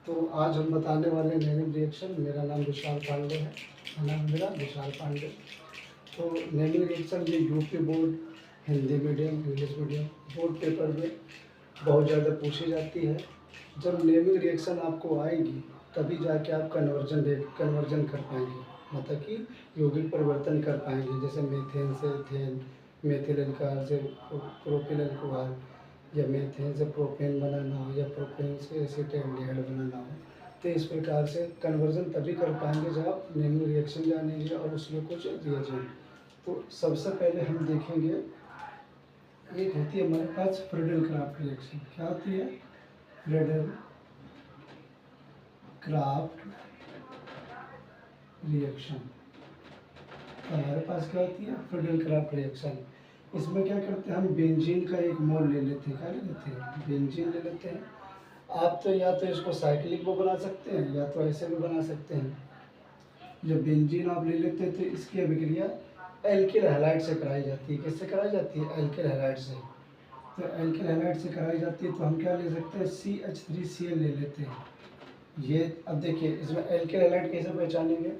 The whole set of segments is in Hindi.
तो आज हम बताने वाले हैं नेमिंग रिएक्शन। मेरा नाम विशाल पांडे है। नाम मेरा विशाल पांडे। तो नेमिंग रिएक्शन ये UP board, Hindi medium, English medium board paper में बहुत ज़्यादा पूछी जाती है। जब नेमिंग रिएक्शन आपको आएगी तभी जाके आप कन्वर्जन कर पाएंगे, मतलब कि यौगिक परिवर्तन कर पाएंगे। जैसे मीथेन से एथेन, मेथिल एल्कोहल से प्रोपिल अल्कोहल, या मीथेन से प्रोपेन बनाना हो या प्रोपेन से एसीटल्डिहाइड बनाना हो। तो इस प्रकार से कन्वर्जन तभी कर पाएंगे जब आप नेमिंग रिएक्शन जानेंगे और उसमें कुछ रिएजेंट। तो सबसे पहले हम देखेंगे, एक होती है हमारे पास फ्रीडल क्राफ्ट रिएक्शन। क्या होती है? Friedel craft reaction. हमारे पास क्या होती है? Friedel craft reaction. इसमें क्या करते हैं, हम बेंजीन का एक मोल ले लेते हैं। क्या ले लेते हैं? बेंजीन ले लेते हैं। आप तो या तो इसको साइक्लिक वो बना सकते हैं या तो ऐसे भी बना सकते हैं। जब बेंजीन आप ले लेते हैं तो इसकी अभिक्रिया एल्किल हैलाइड से कराई जाती है। किससे कराई जाती है? एल्किल हैलाइड से। तो एल्किल हैलाइड से कराई जाती है तो हम क्या ले सकते हैं? CH3Cl ले लेते हैं। ये अब देखिए, इसमें एल्किल हैलाइड कैसे पहचानेंगे?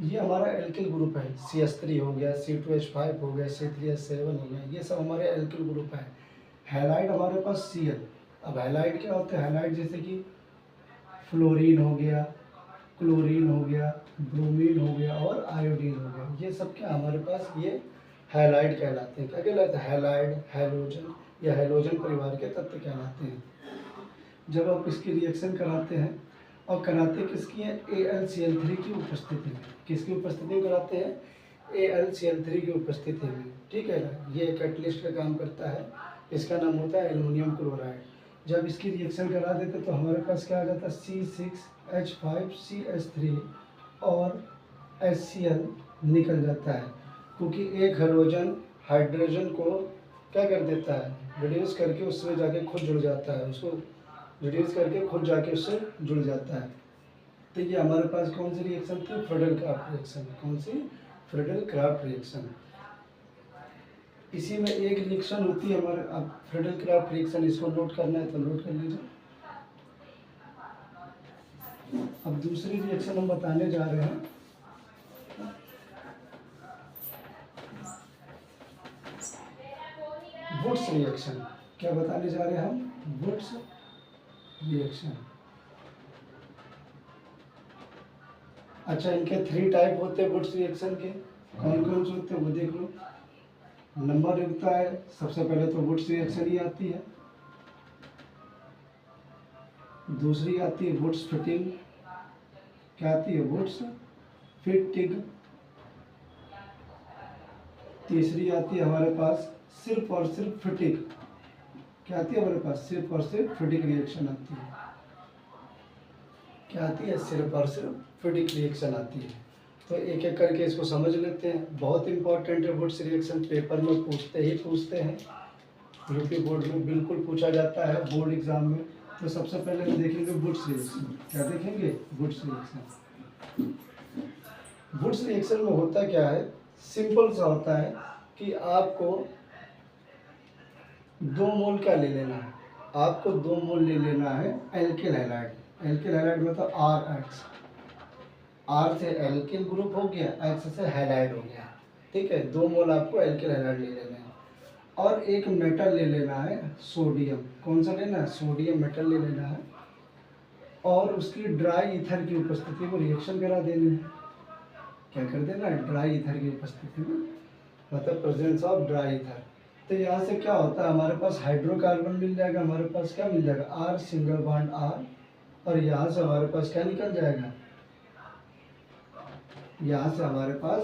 ये हमारा एल्किल ग्रुप है। CH3 हो गया, C2H5 हो गया, C3H7 हो गया, ये सब हमारे एल्किल ग्रुप है। हैलाइड हमारे पास Cl। अब हैलाइड क्या होता है? हैलाइड जैसे कि फ्लोरीन हो गया, क्लोरीन हो गया, ब्रोमीन हो गया और आयोडीन हो गया, ये सब क्या हमारे पास ये हैलाइड कहलाते हैं। क्या कहलाते हैं? हैलाइड, हैलोजन या हैलोजन परिवार के तत्व कहलाते हैं। जब आप इसकी रिएक्शन कराते हैं, और कराते किसकी है? AlCl3 की उपस्थिति में। किसकी उपस्थिति में कराते हैं? AlCl3 की उपस्थिति में। ठीक है ना? ये कैटलिस्ट का काम करता है। इसका नाम होता है एल्युमिनियम क्लोराइड। जब इसकी रिएक्शन करा देते तो हमारे पास क्या आ जाता है? C6H5CH3 और HCl निकल जाता है, क्योंकि एक हाइड्रोजन हाइड्रोजन को क्या कर देता है? रिड्यूस करके उससे जाके खुद जुड़ जाता है। उसको रिड्यूस करके खुद जाके उससे जुड़ जाता है। तो ये हमारे पास कौन सी रिएक्शन थी? Friedel craft reaction. कौन सी? Friedel craft reaction. इसी में एक रिएक्शन होती है हमारे, अब फ्रीडल क्राफ्ट रिएक्शन इसको नोट करना है तो नोट कर लीजिए। अब दूसरी रिएक्शन हम बताने जा रहे हैं। Wurtz reaction. क्या बताने जा रहे हैं हम? Wurtz reaction. अच्छा, इनके 3 टाइप होते हैं वुड्स रिएक्शन के। कौन कौन से होते हैं वो देख लो। नंबर लिखता है, सबसे पहले तो वुड्स रिएक्शन ही आती है। दूसरी आती है वुड्स फिटिंग। क्या आती है? Wurtz Fittig. तीसरी आती है हमारे पास सिर्फ और सिर्फ फिटिंग। क्या आती है हमारे पास? सिर्फ और सिर्फ फिटिंग रिएक्शन आती है। क्या आती है? सिर्फ और सिर्फ फिटिंग रिएक्शन आती है। तो एक एक करके इसको समझ लेते हैं। बहुत इंपॉर्टेंट है वुड्स रिएक्शन, पेपर में पूछते हैं। यूपी बोर्ड में बिल्कुल पूछा जाता है, बोर्ड एग्जाम में। तो सबसे पहले हम देखेंगे वुड्स रिएक्शन। क्या देखेंगे? Wurtz reaction. वुड्स रिएक्शन में होता क्या है? सिंपल सा होता है कि आपको 2 मोल का ले लेना है। आपको 2 मोल ले लेना है एल्किल हैलाइड। एल्किल हैलाइड मतलब RH। R से एल्किल ग्रुप हो गया, X से हैलाइड हो गया। ठीक है, 2 मोल आपको एल्किल हैलाइड ले लेना है। और एक मेटल ले लेना है, सोडियम। कौन सा लेना है? सोडियम मेटल ले लेना है। और उसकी ड्राई ईथर की उपस्थिति में रिएक्शन करा देनी है। क्या कर देना है? ड्राई ईथर की उपस्थिति में, मतलब प्रेजेंस ऑफ ड्राई ईथर। तो यहाँ से क्या होता है? हमारे पास हाइड्रोकार्बन मिल जाएगा। हमारे पास क्या मिल जाएगा? R single bond R। और यहाँ से हमारे पास क्या निकल जाएगा? यहाँ से हमारे पास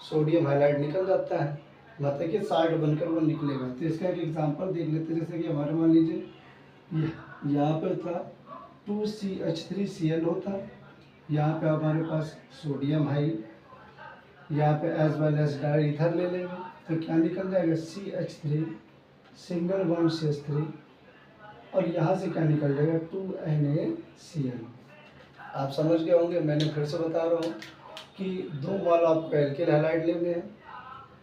सोडियम हाइलाइड निकल जाता है, मतलब कि साल्ट बनकर वो निकलेगा। तो इसका एक एग्जांपल देख लेते हैं। जैसे कि हमारे मान लीजिए यहाँ पर था 2CH3Cl होता, यहाँ पे हमारे पास सोडियम हाई, यहाँ पे as well as dry ether ले लेंगे तो क्या निकल जाएगा? CH3 single bond CH3। और यहाँ से क्या निकल जाएगा? 2NaCl। आप समझ गए होंगे। मैंने फिर से बता रहा हूँ कि 2 मोल आपको एल्किल हैलाइड लेने हैं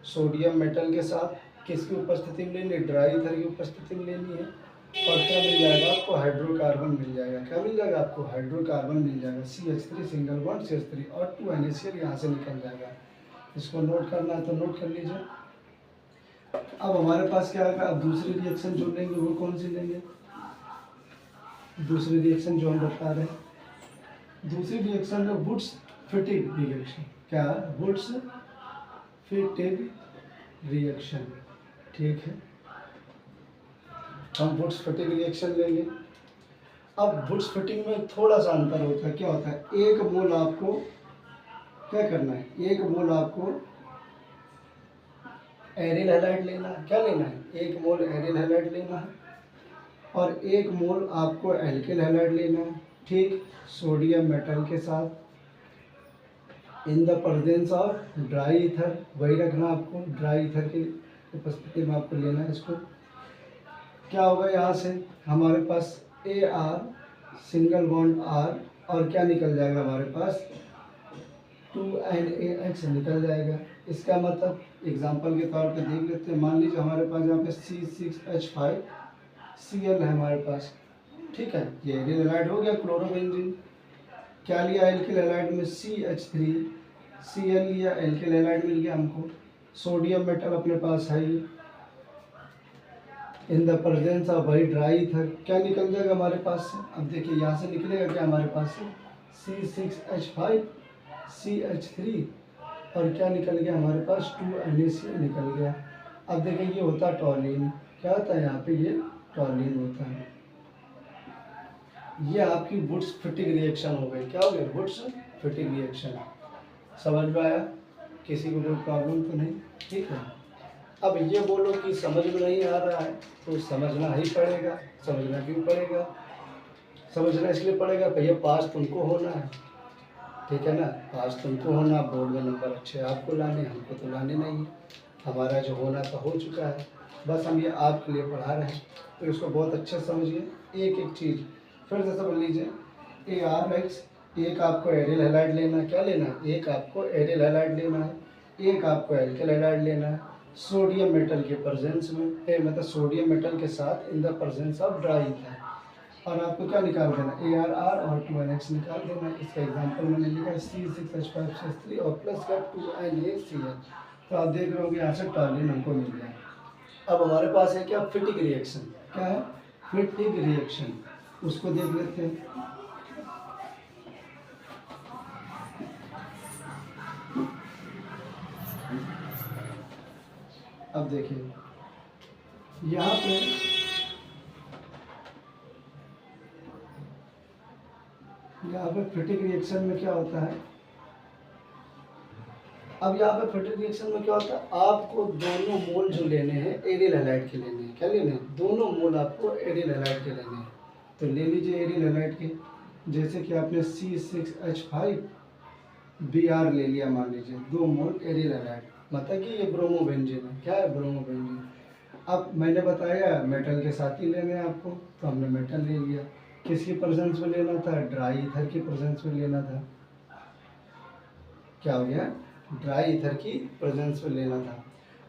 सोडियम मेटल के साथ। किसकी उपस्थिति में लेनी है? ड्राई ईथर की उपस्थिति में लेनी है। और क्या मिल जाएगा आपको, हाइड्रोकार्बन मिल जाएगा। क्या मिल जाएगा आपको, हाइड्रोकार्बन मिल जाएगा, CH3 सिंगल बॉन्ड CH3 और 2 NaCl यहाँ से निकल जाएगा। इसको नोट करना है तो नोट कर लीजिए। अब हमारे पास क्या आएगा, अब दूसरी रिएक्शन जो लेंगे वो कौन सी लेंगे, दूसरी रिएक्शन जो हम बता रहे हैं, दूसरी रिएक्शन है वुड्स फिटिंग रिएक्शन। क्या, वुड्स फिटिंग रिएक्शन। ठीक है, हम वुड्स फिटिंग रिएक्शन लेंगे। अब वुड्स फिटिंग में थोड़ा सा अंतर होता है। क्या होता है, एक मोल आपको क्या करना है, एक मोल आपको एरिल हैलाइड लेना है। क्या लेना है, एक मोल एरिल हैलाइड लेना है और एक मोल आपको एल्किल हैलाइड लेना है। ठीक, सोडियम मेटल के साथ in the presence of dry ether, वही रखना आपको, ड्राई ईथर की उपस्थिति में आपको लेना है इसको। क्या होगा, यहाँ से हमारे पास AR सिंगल बॉन्ड R और क्या निकल जाएगा हमारे पास, 2NaH निकल जाएगा। इसका मतलब एग्जांपल के तौर पे देख लेते हैं। मान लीजिए हमारे पास यहाँ पे C6H5Cl है हमारे पास। ठीक है, ये एरिल हैलाइड हो गया क्लोरोबेंजीन। क्या लिया एल्किल हैलाइड में, CH3Cl लिया, एल्किल हैलाइड मिल गया हमको। सोडियम मेटल अपने पास है ही, इन द प्रेजेंस ऑफ वही ड्राई ईथर क्या निकल जाएगा हमारे पास से। अब देखिए यहाँ से निकलेगा क्या हमारे पास से, C6H5CH3 और क्या निकल गया हमारे पास, 2NaCl निकल गया। अब देखिए ये होता है टॉलिन। क्या होता है यहाँ पे, ये टॉलिन होता है। ये आपकी वुड्स फिटिंग रिएक्शन हो गई। क्या हो गया, वुड्स फिटिंग रिएक्शन। समझ में आया, किसी को कोई प्रॉब्लम तो नहीं। ठीक है, अब ये बोलो कि समझ में नहीं आ रहा है तो समझना ही पड़ेगा। समझना क्यों पड़ेगा, समझना इसलिए पड़ेगा भैया पास तुमको होना है। ठीक है ना, पास तुमको होना, बोर्ड में नंबर अच्छे आपको लाने, हमको तो लाने नहीं। हमारा जो होना था हो चुका है, बस हम ये आपके लिए पढ़ा रहे हैं। तो इसको बहुत अच्छे से समझिए, एक एक चीज़ फिर से समझ लीजिए। ARX, एक आपको एरिल हैलाइड लेना है। क्या लेना है, एक आपको एरिल हैलाइड लेना है, एक आपको एल्किल हैलाइड लेना है। सोडियम मेटल के प्रेजेंस में मतलब सोडियम मेटल के साथ in the presence of dry ether. और आपको क्या निकाल देना, ARR और 2NX निकाल देना। इसका एग्जांपल मैंने लिखा C6H5CH3 और प्लस का 2NaCl। तो आप देख रहे हो यहाँ से टॉलिन हमको मिल गया। अब हमारे पास है क्या, फिटिंग रिएक्शन। क्या है, फिटिंग रिएक्शन, उसको देख लेते हैं। अब देखिए यहाँ पे फिटिंग रिएक्शन में क्या होता है, अब यहाँ पे फिटिंग रिएक्शन में क्या होता है, आपको दोनों मोल जो लेने हैं एरिल हैलाइड के लेने हैं। क्या लेने हैं, दोनों मोल आपको एरिल हैलाइड के लेने हैं। तो ले लीजिए एरिल हैलाइड के, जैसे कि आपने C6H5Br ले लिया, मान लीजिए 2 मोल एरिल हैलाइड, मतलब कि ये ब्रोमोबेंजीन है। क्या है, ब्रोमोबेंजीन। अब मैंने बताया मेटल के साथ ही लेने हैं आपको, तो हमने मेटल ले लिया। किसकी प्रेजेंस में लेना था, ड्राई ईथर की प्रेजेंस में लेना था। क्या हो गया, ड्राई ईथर की प्रेजेंस में लेना था।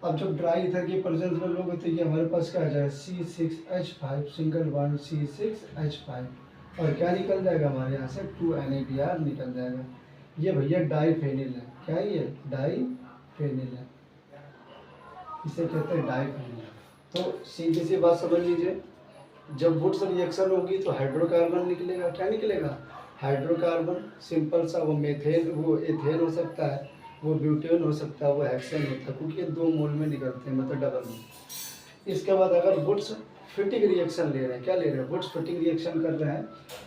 अब जब ड्राई ईथर की प्रेजेंस में लोगे तो ये हमारे पास क्या आ जाएगा, C6H5 सिंगल बॉन्ड C6H5 और क्या निकल जाएगा हमारे यहाँ से, 2NADR निकल जाएगा। ये भैया डाईफेनिल है। क्या है ये, डाईफेनिल है, इसे कहते हैं डाईफेनिल। तो सीधी सी बात समझ लीजिए, जब वुड्स रिएक्शन होगी तो हाइड्रोकार्बन निकलेगा। क्या निकलेगा, हाइड्रोकार्बन। सिंपल सा, वो मेथेन, वो एथेन हो सकता है, वो ब्यूटेन हो सकता है, वो हेक्सेन होता है, क्योंकि ये 2 मोल में निकलते हैं, मतलब डबल में। इसके बाद अगर वुड्स फिटिंग रिएक्शन ले रहे हैं, क्या ले रहे हैं, वुड्स फिटिंग रिएक्शन कर रहे हैं,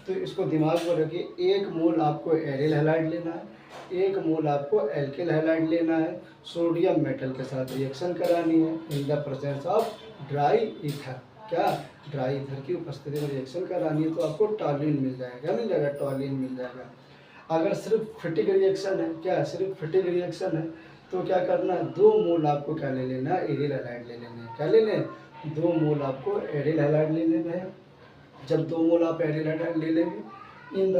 तो इसको दिमाग में रखिए। 1 मोल आपको एरिल हैलाइड लेना है, 1 मोल आपको एल्किल हैलाइड लेना है। सोडियम मेटल के साथ रिएक्शन करानी है in the presence of dry ether. क्या, ड्राई ईथर की उपस्थिति में रिएक्शन करानी है, तो आपको टॉलिन मिल जाएगा। क्या मिल जाएगा, टॉलिन मिल जाएगा। अगर सिर्फ फिटिंग रिएक्शन है, क्या सिर्फ फिटिंग रिएक्शन है, तो क्या करना है, 2 मोल आपको क्या ले लेना है, एरिल हैलाइड ले लेने हैं। क्या ले लें, 2 मोल आपको एरिल हैलाइड ले लेना है। जब 2 मोल आप एरिल हैलाइड ले लेंगे in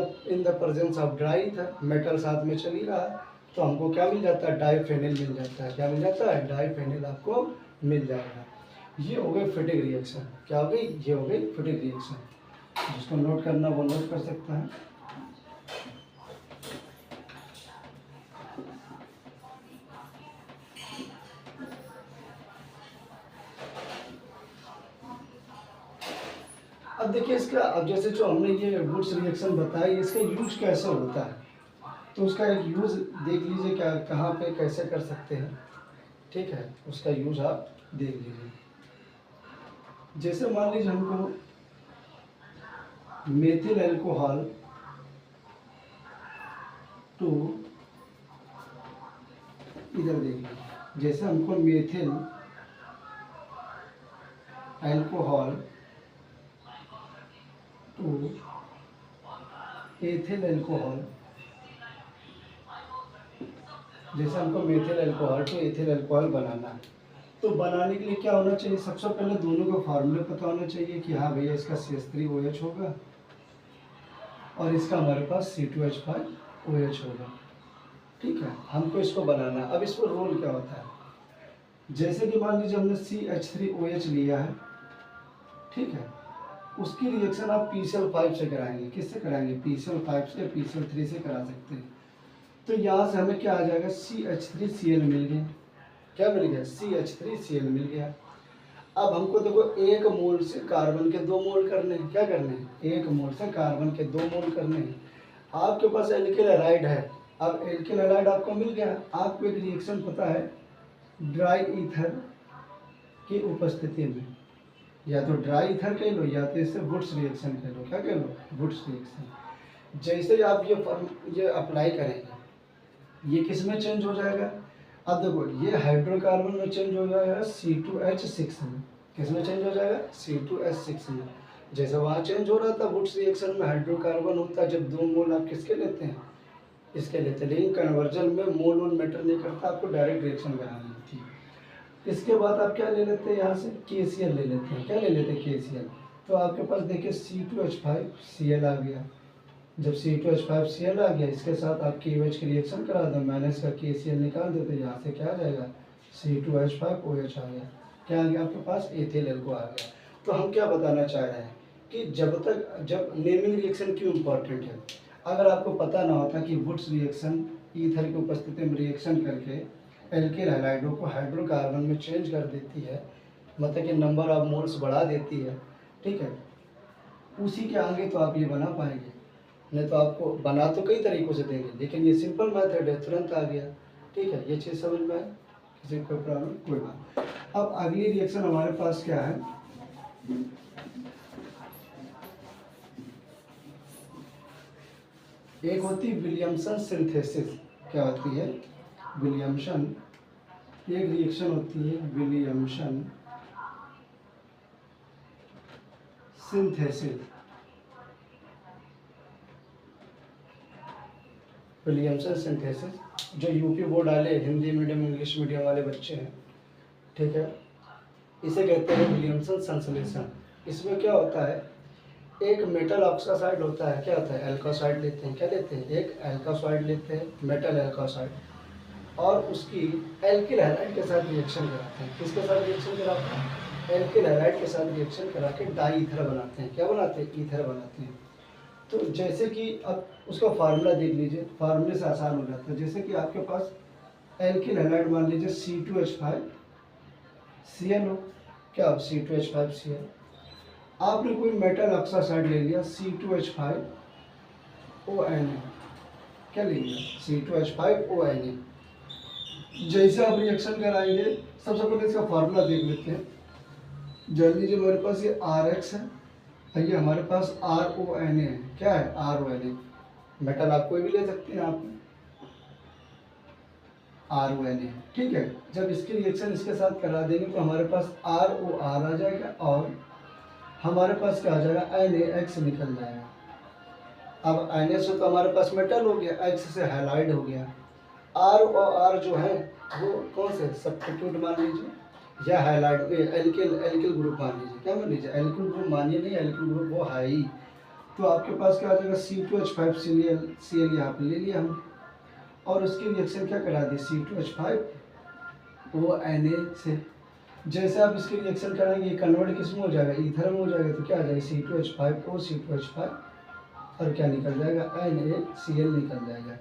the presence of dry ether, metal साथ में चल ही रहा है, तो हमको क्या मिल जाता है, डाईफेनिल मिल जाता है। क्या मिल जाता है, डाईफेनिल आपको मिल जाएगा। ये हो गई फिटिक रिएक्शन। क्या हो गई? ये हो गई फिटिक रिएक्शन। जिसको नोट करना वो नोट कर सकता है। अब देखिए इसका, अब जैसे जो हमने ये वुड्स रिएक्शन बताई, इसका यूज कैसे होता है, तो उसका एक यूज देख लीजिए, क्या कहाँ पे कैसे कर सकते हैं। ठीक है, उसका यूज आप देख लीजिए। जैसे मान लीजिए हमको मेथिल अल्कोहल टू, इधर देखिए, जैसे हमको methyl alcohol to ethyl alcohol, जैसे हमको methyl alcohol to ethyl alcohol बनाना है, तो बनाने के लिए क्या होना चाहिए? सबसे पहले दोनों का फार्मूला पता होना चाहिए कि हाँ भैया इसका CH3OH होगा और इसका हमारे पास C2H5OH होगा। ठीक है, हमको इसको बनाना है। अब इसमें रोल क्या होता है? जैसे कि मान लीजिए हमने CH3OH लिया है, ठीक है, उसकी रिएक्शन आप PCl5 से कराएंगे। किससे कराएंगे? PCl5 से, PCl3 से करा सकते हैं। तो यहाँ से हमें क्या आ जाएगा? CH3Cl मिल गया। क्या मिल गया? CH3Cl मिल गया। अब हमको देखो एक मोल से कार्बन के 2 मोल करने हैं। क्या करने हैं? एक मोल से कार्बन के 2 मोल करने हैं। आपके पास एल्किल हैलाइड है। अब एल्किल हैलाइड आपको मिल गया। आपको एक रिएक्शन पता है ड्राई ईथर की उपस्थिति में, या तो ड्राई ईथर कह लो या तो इससे वुड्स रिएक्शन कह लो। क्या कह लो? Wurtz reaction. जैसे ही आप ये अप्लाई करेंगे, ये किस में चेंज हो जाएगा? अब देखो ये हाइड्रोकार्बन में चेंज हो जाएगा C2H6 में। किस में चेंज हो जाएगा? C2H6 में। जैसे वहाँ चेंज हो रहा था वुड्स रिएक्शन में, हाइड्रोकार्बन होता है जब 2 मोल आप किसके लेते हैं? इसके लेते हैं। लेकिन कन्वर्जन में मोल वोल मैटर नहीं करता, आपको डायरेक्ट रिएक्शन करानी होती है। इसके बाद आप क्या ले लेते हैं? यहाँ से KCl ले लेते हैं। क्या ले लेते हैं? KCl। तो आपके पास देखिए C2H5Cl आ गया। जब C2H5Cl आ गया, इसके साथ आप KOH की रिएक्शन करा दो, मैंने इसका KCl निकाल दो, तो यहाँ से क्या आ जाएगा? C2H5OH आ गया। क्या आ गया आपके पास? एथिल अल्कोहल आ गया। तो हम क्या बताना चाह रहे हैं कि जब नेमिंग रिएक्शन क्यों इम्पॉर्टेंट है? अगर आपको पता ना होता कि वुड्स रिएक्शन ईथर की उपस्थिति में रिएक्शन करके एल्किल हैलाइडों को हाइड्रोकार्बन में चेंज कर देती है, मतलब कि नंबर ऑफ मोल्स बढ़ा देती है, ठीक है, उसी के आगे तो आप ये बना पाएंगे। नहीं तो आपको बना तो कई तरीकों से देंगे, लेकिन ये सिंपल मेथड है, तुरंत आ गया। ठीक है, ये चीज़ समझ में आए? किसी को प्रॉब्लम? कोई बात। अब अगली रिएक्शन हमारे पास क्या है? एक होती है विलियमसन सिंथेसिस। क्या होती है? विलियमसन। एक रिएक्शन होती है विलियमसन सिंथेसिस। विलियमसन सिंथेसिस जो यूपी बोर्ड वाले हिंदी मीडियम इंग्लिश मीडियम वाले बच्चे हैं, ठीक है, इसे कहते हैं विलियमसन संश्लेषण। इसमें क्या होता है? एक मेटल ऑक्साइड होता है। क्या होता है? एल्कोसाइड लेते हैं। क्या लेते हैं? एक एल्कोसाइड लेते हैं, मेटल एल्कोसाइड, और उसकी एल्किल हैलाइड के साथ रिएक्शन कराते हैं। किसके साथ रिएक्शन कराते हैं? एल्किल हैलाइड के साथ रिएक्शन करा के डाई ईथर बनाते हैं। क्या बनाते हैं? ईथर बनाते हैं। तो जैसे कि अब उसका फार्मूला देख लीजिए, फार्मूले से आसान हो जाता है। जैसे कि आपके पास एल्किल हैलाइड मान लीजिए C2H5Cl हो। क्या हो? C2H5Cl। आपने कोई मेटल ऑक्साइड ले लिया C2H5ONa। क्या ले लिया? C2H5ONa। जैसे आप रिएक्शन कराएंगे, सबसे पहले इसका फार्मूला देख लेते हैं। जान लीजिए मेरे पास ये RX है, ये हमारे पास RONA है। क्या है? RONA। मेटल आप कोई भी ले सकते हैं, आप RONA। ठीक है, जब इसकी रिएक्शन इसके साथ करा देंगे तो हमारे पास ROR आ जाएगा और हमारे पास क्या आ जाएगा? NaX निकल जाएगा। अब Na से तो हमारे पास मेटल हो गया, X से हैलाइड हो गया। R और R जो है वो कौन से? सब्स्टिट्यूट मान लीजिए, या हैलाइड एल्किल ग्रुप मान लीजिए। क्या मान लीजिए? एल्किल ग्रुप मानिए नहीं, एल्किल ग्रुप वो है ही। तो आपके पास क्या आ जाएगा? C2H5Cl यहाँ पे ले लिया हम, और उसकी रिएक्शन क्या करा दी? C2H5ONa से। जैसे आप इसकी रिएक्शन कराएंगे, कन्वर्ट किस में हो जाएगा, ईथर में हो जाएगा। तो क्या आ जाएगा, C2H5O C2H5 और क्या निकल जाएगा, NaCl निकल जाएगा।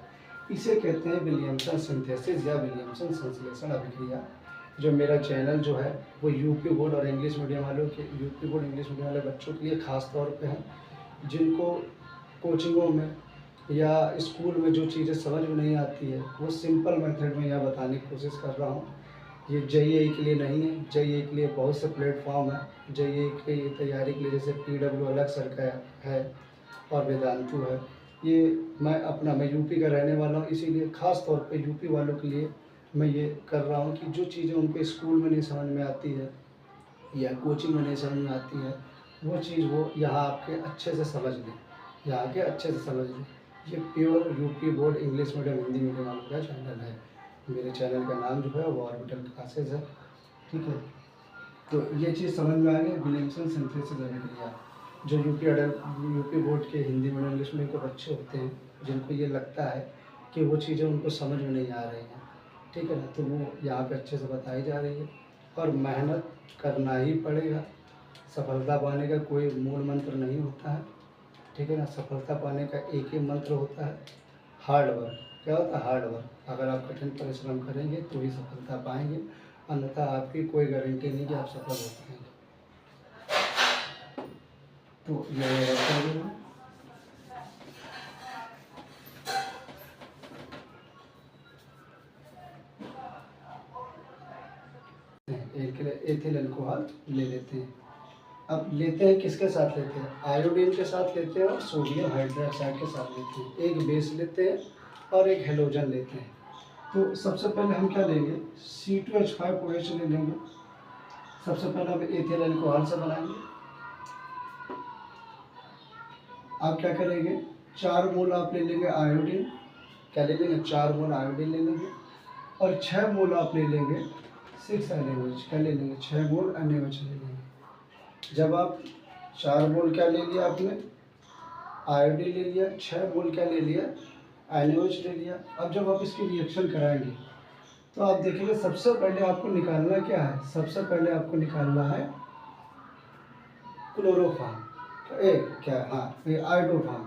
इसे कहते हैं विलियमसन सिंथेसिस या विलियमसन संश्लेषण अभिक्रिया। जो मेरा चैनल जो है वो यूपी बोर्ड और इंग्लिश मीडियम वालों के, यूपी बोर्ड इंग्लिश मीडियम वाले बच्चों के लिए ख़ास तौर पे है, जिनको कोचिंगों में या स्कूल में जो चीज़ें समझ में नहीं आती है वो सिंपल मेथड में यहाँ बताने की कोशिश कर रहा हूँ। ये JEE के लिए नहीं है, JEE के लिए बहुत से प्लेटफॉर्म है। JEE की तैयारी के लिए जैसे PW अलग सर का है और वेदांतु है। ये मैं यूपी का रहने वाला हूँ, इसीलिए ख़ास तौर पे यूपी वालों के लिए मैं ये कर रहा हूँ कि जो चीज़ें उनको स्कूल में नहीं समझ में आती है या कोचिंग में नहीं समझ में आती है वो चीज़ वो यहाँ आपके अच्छे से समझ लें, यहाँ के अच्छे से समझ लें। ये pure UP board English medium Hindi medium वालों का चैनल है। मेरे चैनल का नाम जो है वो ऑर्बिटल क्लासेज है, ठीक है। तो ये चीज़ समझ में आ गई, विलियमसन सिंथेसिस अभिक्रिया। जो यूपी बोर्ड के हिंदी मीडियम इंग्लिश मीडियम के बच्चे होते हैं, जिनको ये लगता है कि वो चीज़ें उनको समझ में नहीं आ रही हैं, ठीक है ना, तो वो यहाँ पे अच्छे से बताई जा रही है। और मेहनत करना ही पड़ेगा, सफलता पाने का कोई मूल मंत्र नहीं होता है, ठीक है ना। सफलता पाने का एक ही मंत्र होता है, हार्ड वर्क। क्या होता है, हार्ड वर्क। अगर आप कठिन परिश्रम करेंगे तो ही सफलता पाएंगे, अन्यथा आपकी कोई गारंटी नहीं कि आप सफल हो पाएंगे। तो ये एथिल अल्कोहल ले लेते हैं। अब लेते हैं किसके साथ लेते हैं, आयोडीन के साथ लेते हैं और सोडियम हाइड्रोक्साइड के साथ लेते हैं। एक बेस लेते हैं और एक हेलोजन लेते हैं। तो सबसे पहले हम क्या लेंगे, C2H5OH ले लेंगे। सबसे पहले हम एथिल अल्कोहल से बनाएंगे। आप क्या करेंगे, 4 मोल आप ले लेंगे आयोडीन, क्या ले लेंगे, 4 मोल आयोडीन ले लेंगे। और 6 मोल आप ले लेंगे 6 NaOH, क्या ले लेंगे, 6 मोल NaOH ले लेंगे। जब आप 4 मोल क्या ले लिया आपने, आयोडीन ले लिया, 6 मोल क्या ले लिया, NaOH ले लिया। अब जब आप इसकी रिएक्शन कराएंगे तो आप देखेंगे सबसे पहले आपको निकालना क्या है, सबसे पहले आपको निकालना है क्लोरोफॉर्म, आयोडोफॉर्म।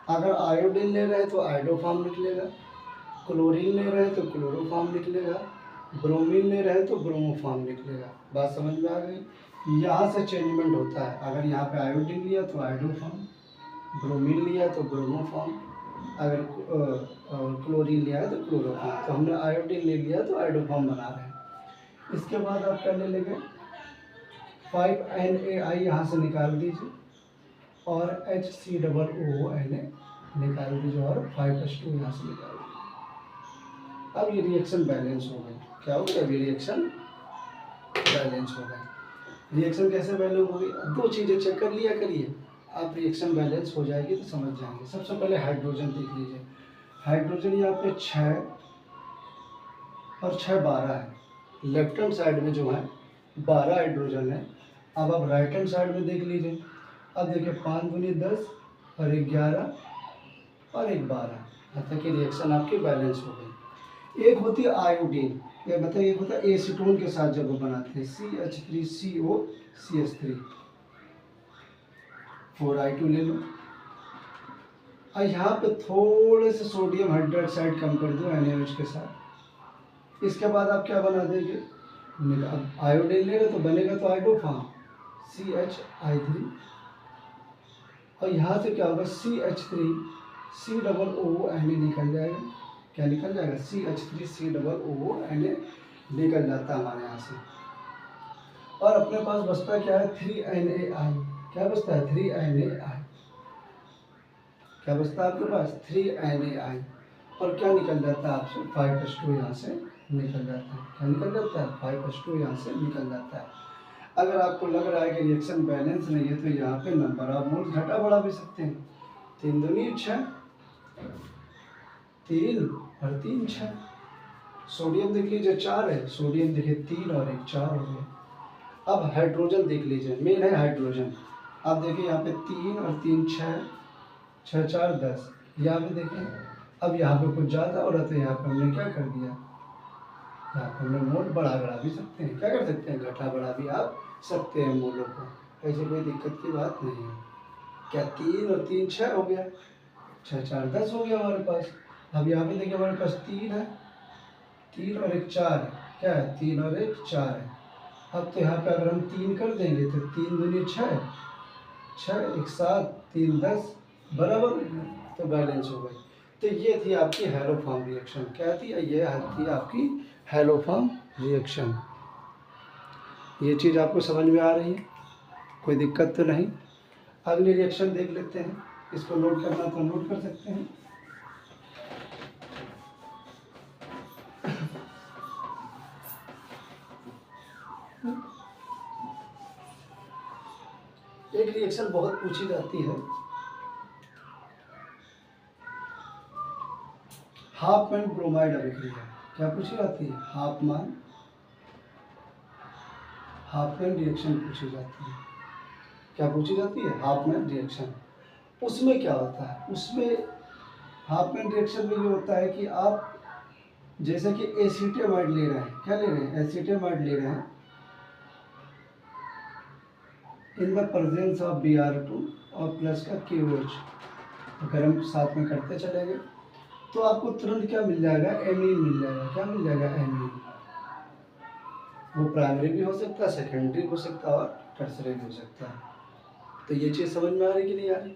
अगर आयोडीन ले रहे हैं तो आयोडोफॉर्म निकलेगा, क्लोरीन ले रहे हैं तो क्लोरोफॉर्म निकलेगा, ब्रोमीन ले रहे हैं तो ब्रोमोफॉर्म निकलेगा। बात समझ में आ गई। यहाँ से चेंजमेंट होता है, अगर यहाँ पे आयोडीन लिया तो आयोडोफॉर्म, ब्रोमीन लिया तो ब्रोमोफॉर्म, अगर क्लोरीन लिया है तो क्लोरोफॉर्म। तो हमने आयोडीन ले लिया तो आयोडोफॉर्म बना रहे हैं। इसके बाद आप क्या ले लेंगे, 5NaI यहाँ से निकाल दीजिए और HCOONA निकाल दीजिए और 5H2 यहाँ से निकाल दीजिए। अब ये रिएक्शन बैलेंस हो गई। क्या हो गया, अभी रिएक्शन बैलेंस हो गई। रिएक्शन कैसे बैलेंस होगी, 2 चीज़ें चेक कर लिया करिए, आप रिएक्शन बैलेंस हो जाएगी तो समझ जाएंगे। सबसे पहले हाइड्रोजन देख लीजिए, हाइड्रोजन यहाँ पे 6 और 6 12 है। लेफ्ट हैंड साइड में जो है 12 हाइड्रोजन है। अब आप राइट हैंड साइड में देख लीजिए, अब देखिए 5 दूनी 10 और 1 11 और 1 12, यहाँ तक की रिएक्शन आपकी बैलेंस हो गई। एक होती है आयोडीन, ये मतलब एक होता है एसीटोन के साथ जब वो बनाते हैं, CH3CO CH3, 4I2 ले लो। और यहाँ पे थोड़े से सोडियम हाइड्रोक्साइड कम कर दो NaOH के साथ। इसके बाद आप क्या बना देंगे, अब आयोडीन ले रहे तो बनेगा तो आयोडोफॉर्म CHI3, और यहाँ से क्या होगा CH3COONA निकल जाएगा। क्या निकल जाएगा, CH3COONA निकल जाता है हमारे यहाँ से। और अपने पास बचता क्या है, 3NaI। क्या बचता है, 3NaI। क्या बचता है आपके पास, 3NaI। और क्या निकल जाता है आपसे, 5H2 यहाँ से निकल जाता है। क्या निकल जाता है, 5H2 यहाँ से निकल जाता है। अगर आपको लग रहा है कि रिएक्शन बैलेंस नहीं है तो यहाँ पे नंबर ऑफ मोल्स घटा बढ़ा भी सकते हैं। 3 दूनी 6, 3 और 3 6। सोडियम देख लीजिए 4 है, सोडियम देखिए 3 और 1 4 हो गए। अब हाइड्रोजन देख लीजिए, मेन है हाइड्रोजन। आप देखिए यहाँ पे 3 और 3 6, 6 4 10। यहाँ पे देखिए अब यहाँ पे कुछ ज़्यादा हो रहा था, यहाँ पे हमने क्या कर दिया, यहाँ पर हमने मोल बढ़ा बढ़ा भी सकते हैं, क्या कर सकते हैं, घटा बढ़ा भी आप सकते हैं मोलों को, ऐसे कोई दिक्कत की बात नहीं है। क्या 3 और 3 6 हो गया, 6 4 10 हो गया हमारे पास। अब यहाँ पे देखिए हमारे पास 3 है, 3 और 1 4 है, क्या है 3 और 1 4 है। अब तो यहाँ पे अगर हम 3 कर देंगे तो 3 दूनी 6, 6 1 7 3 10 बराबर, तो बैलेंस हो गई। तो ये थी आपकी हैलो फॉर्म रिएक्शन, क्या थी, ये थी आपकी हैलो फॉर्म रिएक्शन। ये चीज़ आपको समझ में आ रही है, कोई दिक्कत तो नहीं। अगली रिएक्शन देख लेते हैं, इसको नोट करना तो नोट कर सकते हैं। एक रिएक्शन बहुत पूछी जाती है, हाफमैन ब्रोमाइड अभिक्रिया। क्या पूछी जाती है, हाफमैन रिएक्शन पूछी जाती है। क्या पूछी जाती है, हाफमैन रिएक्शन। उसमें क्या होता है, उसमें हाफमैन रिएक्शन में ये होता है कि आप जैसे कि एसीटेमाइड ले रहे हैं, क्या ले रहे हैं, एसीटेमाइड ले रहे हैं in the presence of Br2 और प्लस का KOH, अगर हम साथ में करते चलेंगे तो आपको तुरंत क्या मिल जाएगा, एमीन मिल जाएगा। क्या मिल जाएगा, एमीन। वो प्राइमरी भी हो सकता है, सेकेंडरी हो सकता है और टर्सरी भी हो सकता है। तो ये चीज़ समझ में आ रही कि नहीं आ रही।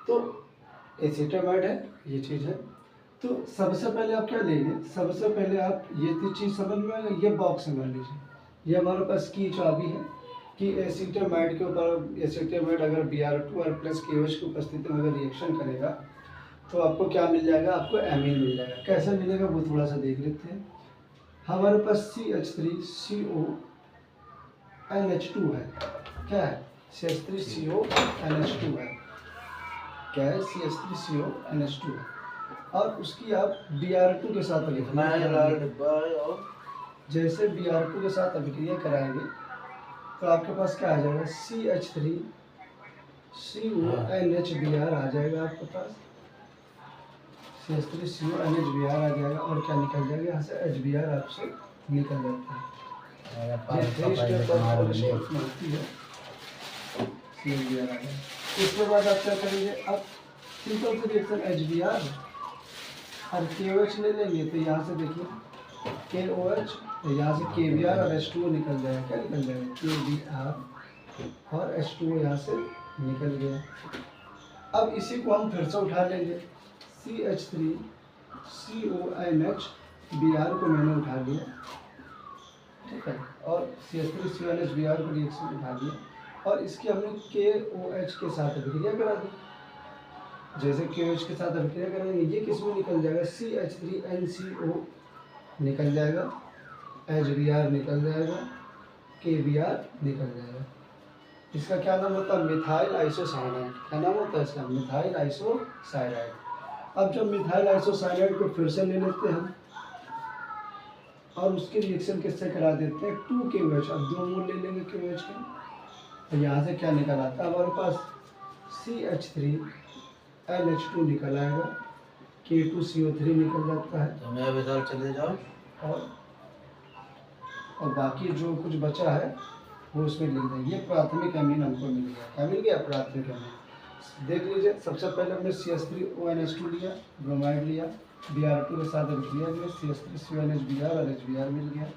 तो एसीटामाइड है, ये चीज़ है। तो सबसे पहले आप क्या लेंगे, सबसे पहले आप ये चीज़ समझ में आएगा, ये बॉक्स समझ लीजिए, ये हमारे पास की चाबी है कि एसीटामाइड के ऊपर, एसीटामाइड अगर Br2 और प्लस KOH की उपस्थिति में अगर रिएक्शन करेगा तो आपको क्या मिल जाएगा, आपको एमीन मिल जाएगा। कैसे मिलेगा वो थोड़ा सा देख लेते हैं। हमारे पास CH3CONH2 है, क्या है, CH3CONH2 है, क्या है, CH3CONH2 है। और उसकी आप Br2 के साथ जैसे Br2 के साथ अभिक्रिया कराएंगे तो आपके पास क्या आ जाएगा, CH3CONHBr आ जाएगा आपके पास, CH3CONHBr आ जाएगा। और क्या निकल जाएगा यहाँ से, HBr आपसे निकल जाता है। इसके बाद आप क्या करेंगे, अब सिंपल से रिएक्शन HBr और KOH ले लेंगे तो यहाँ से देखिए KOH, यहाँ से KBr और H2O निकल जाएगा। क्या निकल जाएगा, KBr और H2O यहाँ से निकल गया। अब इसी को हम फिर से उठा लेंगे, CH3CONHBr को मैंने उठा लिया, ठीक है, और CH3CONHBr को रिएक्शन उठा लिया और इसकी हमने KOH के साथ अभिक्रिया करा दी। जैसे KOH के साथ अभिक्रिया करेंगे ये किस में निकल जाएगा, CH3NCO निकल जाएगा, HBr निकल जाएगा, KBr निकल जाएगा। इसका क्या नाम होता है, मिथाइल आइसोसाइनाइड। क्या नाम होता है इसका, मिथाइल आइसोसाइनाइड। अब जब मिथाइल आइसोसाइनाइड को फिर से ले लेते हैं और उसकी रिएक्शन किससे करा देते हैं, 2KOH। अब 2 मोल ले लेंगे KOH के, तो यहाँ से क्या निकल आता है हमारे पास, CH3NH2 निकल आएगा, K2CO3 निकल जाता है। तो मैं विशाल चले जाओ और बाकी जो कुछ बचा है वो उसमें लिख देंगे। ये प्राथमिक अमीन हमको मिल गया। क्या मिल गया, प्राथमिक अमीन। देख लीजिए, सबसे पहले हमने CH3ONH2 लिया, ब्रोमाइड लिया, Br2 के साथ अभिक्रिया किया, CH3CONHBr और HBr मिल गया।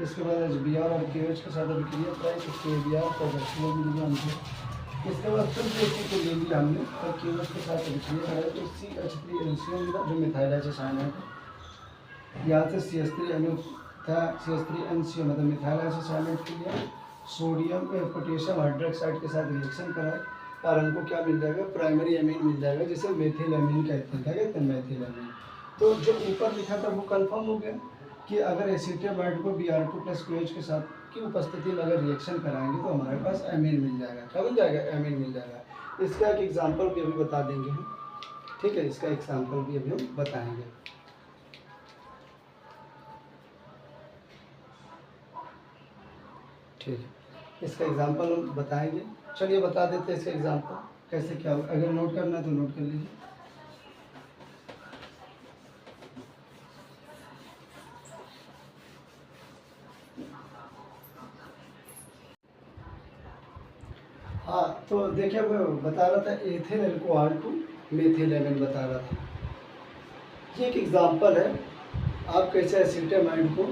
इसके बाद HBr और KOH के साथ अभिक्रिया कराई तो KBr और H2O मिल गया हमको। इसके बाद फिर से को ले लिया हमने और KOH के साथ अभिक्रिया कराई तो CH3NCO मिला, जो मिथाइल आइसोसाइनाइड है। यहाँ से CH3NCO मतलब मिथाइल आइसोसाइनाइड के लिए सोडियम पोटेशियम हाइड्रोक्साइड के साथ रिएक्शन कराए और हमको क्या मिल जाएगा, प्राइमरी अमीन मिल जाएगा, जिसे मेथिल अमीन कहते हैं। क्या कहते हैं, मेथिल अमीन। तो जो ऊपर लिखा था वो कंफर्म हो गया कि अगर एसीटामाइड को Br2 प्लस KOH के साथ की उपस्थिति में अगर रिएक्शन कराएंगे तो हमारे पास अमीन मिल जाएगा। क्या मिल जाएगा, अमीन मिल जाएगा। इसका एक एग्जाम्पल भी अभी बता देंगे हम, ठीक है, इसका एग्जाम्पल भी अभी हम बताएंगे। ठीक है, इसका एग्जांपल हम बताएंगे। चलिए बता देते हैं इसका एग्जांपल कैसे क्या होगा। अगर नोट करना है तो नोट कर लीजिए। तो देखिए मैं बता रहा था ethyl alcohol to methyl amine बता रहा था। ये एक एग्जांपल है आप कैसे एसिटामाइड को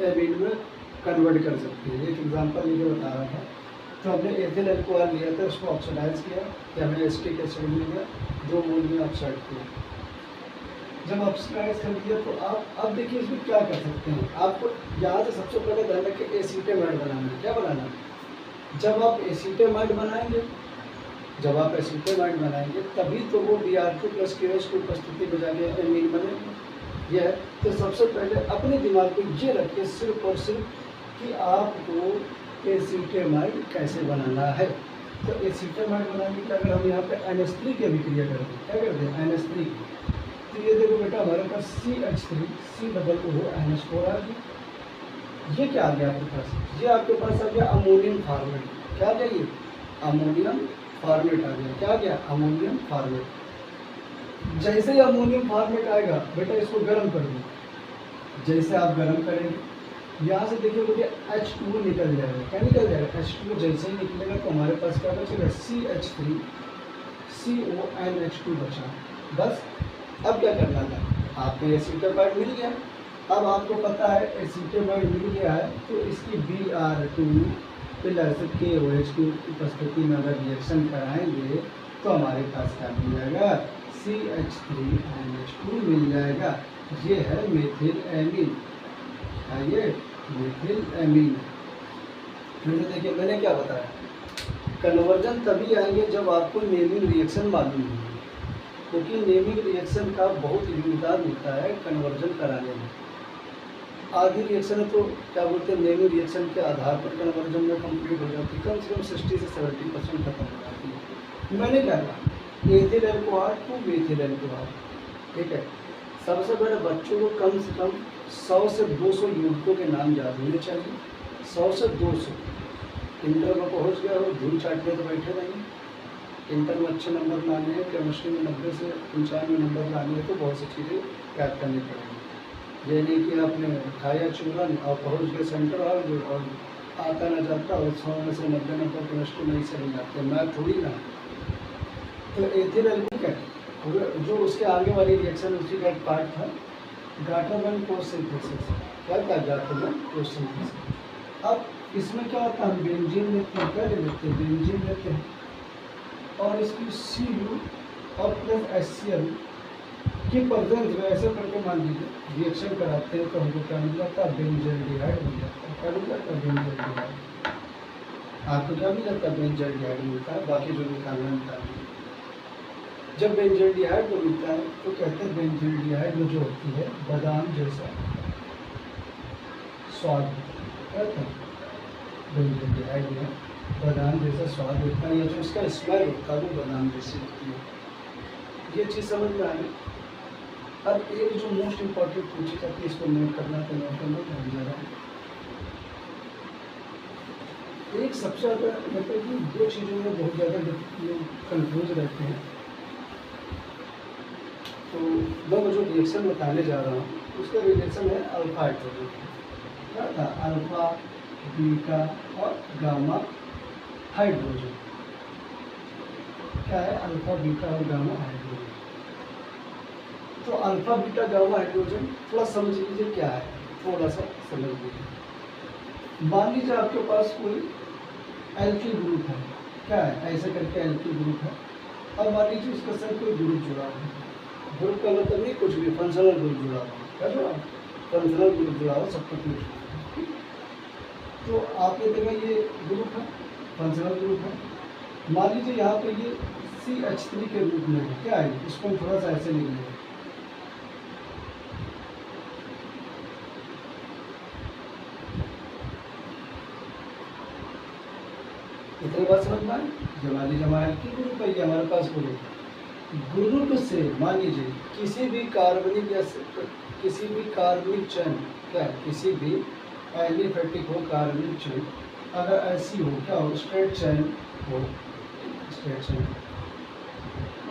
एमीन में कन्वर्ट कर सकते हैं। एक एग्जांपल ये बता रहा था। तो हमने एथिल अल्कोहल लिया था, उसको ऑक्सीडाइज किया, या हमें एसिटिक एसिड मिल गया, 2 मोल में ऑक्साइड किया। जब ऑक्सीडाइज कर दिया तो आप अब देखिए इसमें क्या कर सकते हैं। आपको यहाँ से सबसे पहले ध्यान रखें एसिटामाइड बनाना है। क्या बनाना है? जब आप एसिटामाइड बनाएंगे, तभी तो वो Br2 + KOH की उपस्थिति में जाके एमीन बनेंगे। यह तो सबसे पहले अपने दिमाग को ये रखिए सिर्फ और सिर्फ कि आपको एसिटामाइड कैसे बनाना है। तो एसिटामाइड बनाने के लिए अगर हम यहाँ पे NH3 की अभिक्रिया करते हैं, क्या करते हैं NH3 की, तो ये देखो बेटा हमारे पास CH3 COOH4 आ गया। ये क्या आ गया आपके पास? ये आपके पास आ गया अमोनियम फॉर्मेट। क्या आ गया? ये अमोनियम फॉर्मेट आ गया। क्या आ गया? Ammonium format. जैसे ही अमोनियम फॉर्मेट आएगा बेटा इसको गर्म कर दो। जैसे आप गर्म करेंगे यहाँ से देखिए मुझे H2 निकल जाएगा। क्या निकल जाएगा? H2 जैसे ही निकलेगा तो हमारे पास क्या बचेगा? CH3 CONH2 बचा। बस अब क्या करना था? आपको एसिटामाइड मिल गया। अब आपको पता है एसिटामाइड मिल गया है तो इसकी Br2 + KOH की उपस्थिति में अगर रिएक्शन कराएंगे तो हमारे पास क्या मिल जाएगा? CH3NH2 मिल जाएगा। ये है मेथिल एमीन। ये मेथिल एमीन। फिर से देखिए मैंने क्या बताया, कन्वर्जन तभी आएंगे जब आपको नेमिंग रिएक्शन मालूम होगी, क्योंकि नेमिंग रिएक्शन का बहुत योगदान होता है कन्वर्जन कराने में। आधी रिएक्शन है तो क्या बोलते हैं नेमिंग रिएक्शन के आधार पर कन्वर्जन में कंप्लीट हो जाती है, कम से कम 60 से 70% खत्म हो जाती है। मैंने क्या कहा ethyl alcohol to methyl alcohol. ठीक है, सबसे पहले बच्चों को कम से कम 100 से 200 युवकों के नाम याद होने चाहिए। 100 से 200। इंटर में पहुँच गया हो धूल चाटने तो बैठे नहीं। इंटर में अच्छे नंबर लाने हैं, केमिस्ट्री में 90 से 95 नंबर लाने हैं तो बहुत सी चीज़ें याद करनी पड़ेगी। ये नहीं कि आपने खाया चूरन और पहुँच गए सेंटर हॉल और आता ना जाता और 100 में से 90 नंबर केमिस्ट्री नहीं से नहीं जाते, मैं थोड़ी ना। तो एथिल अल्कोहल है जो उसके आगे वाली रिएक्शन उसी का एक पार्ट था, गाठोबन कोष सिंथेसिस। क्या था? गाठोबन कोष सिंथेसिस। अब इसमें क्या होता है, हम बेंजीन लेते हैं। क्या ले लेते हैं? बेंजीन लेते हैं और इसकी Cu और प्लस HCl की प्रेजेंस में ऐसे करके मान लीजिए रिएक्शन कराते हैं तो हमको क्या मिल जाता है? बेंजल्डिहाइड मिल जाता है। क्या मिल जाता है? बेंजल्डिहाइड। आपको क्या मिल जाता है? बेंजल्डिहाइड मिलता है। बाकी जो निकालना निकालिए। जब बेंजल्डिहाइड को मिलता है तो कहते हैं बेंजल्डिहाइड में जो होती है बादाम जैसा स्वाद होता है। बेंजल्डिहाइड में बादाम जैसा स्वाद होता है या जो उसका स्मेल होता है वो बादाम जैसी होती है। ये चीज़ समझ में आ गई। अब एक जो मोस्ट इम्पॉर्टेंट पूछी जाती है इसको नोट करना तो नोट करना ध्यान दे रहा है। एक सबसे ज़्यादा मतलब कि 2 चीज़ों में बहुत ज़्यादा लोग कन्फ्यूज रहते हैं। तो मैं जो रिएक्शन बताने जा रहा हूँ उसका रिलेशन है अल्फा हाइड्रोजन। क्या था? अल्फा बीटा और गामा हाइड्रोजन। क्या है? अल्फा बीटा और गामा हाइड्रोजन। तो अल्फा बीटा गामा हाइड्रोजन थोड़ा समझ लीजिए क्या है, थोड़ा सा समझ लीजिए। मान लीजिए आपके पास कोई एल्किल ग्रुप है। क्या है? ऐसे करके एल्किल ग्रुप है और मान लीजिए उसके साथ कोई ग्रुप जुड़ा हुआ है। ग्रुप का मतलब नहीं कुछ भी, फंक्शनल ग्रुप जुड़ा हुआ। क्या जुड़ा? फंक्शनल ग्रुप जुड़ा हुआ, सब कुछ नहीं। तो आपने देखा ये ग्रुप है, फंक्शनल ग्रुप है। मान लीजिए यहाँ पे ये CH3 के रूप में है। क्या है? इसको हम थोड़ा सा ऐसे लिख लेंगे। इतनी बात समझ में आई? जमाली जमाल की ग्रुप है ये हमारे पास ग्रुप। ग्रुप से मान लीजिए किसी भी कार्बनिक या किसी भी कार्बनिक चेन, क्या किसी भी एलिफेटिक हो कार्बनिक चेन अगर ऐसी हो, क्या हो? स्ट्रेट चेन हो, स्ट्रेट चेन,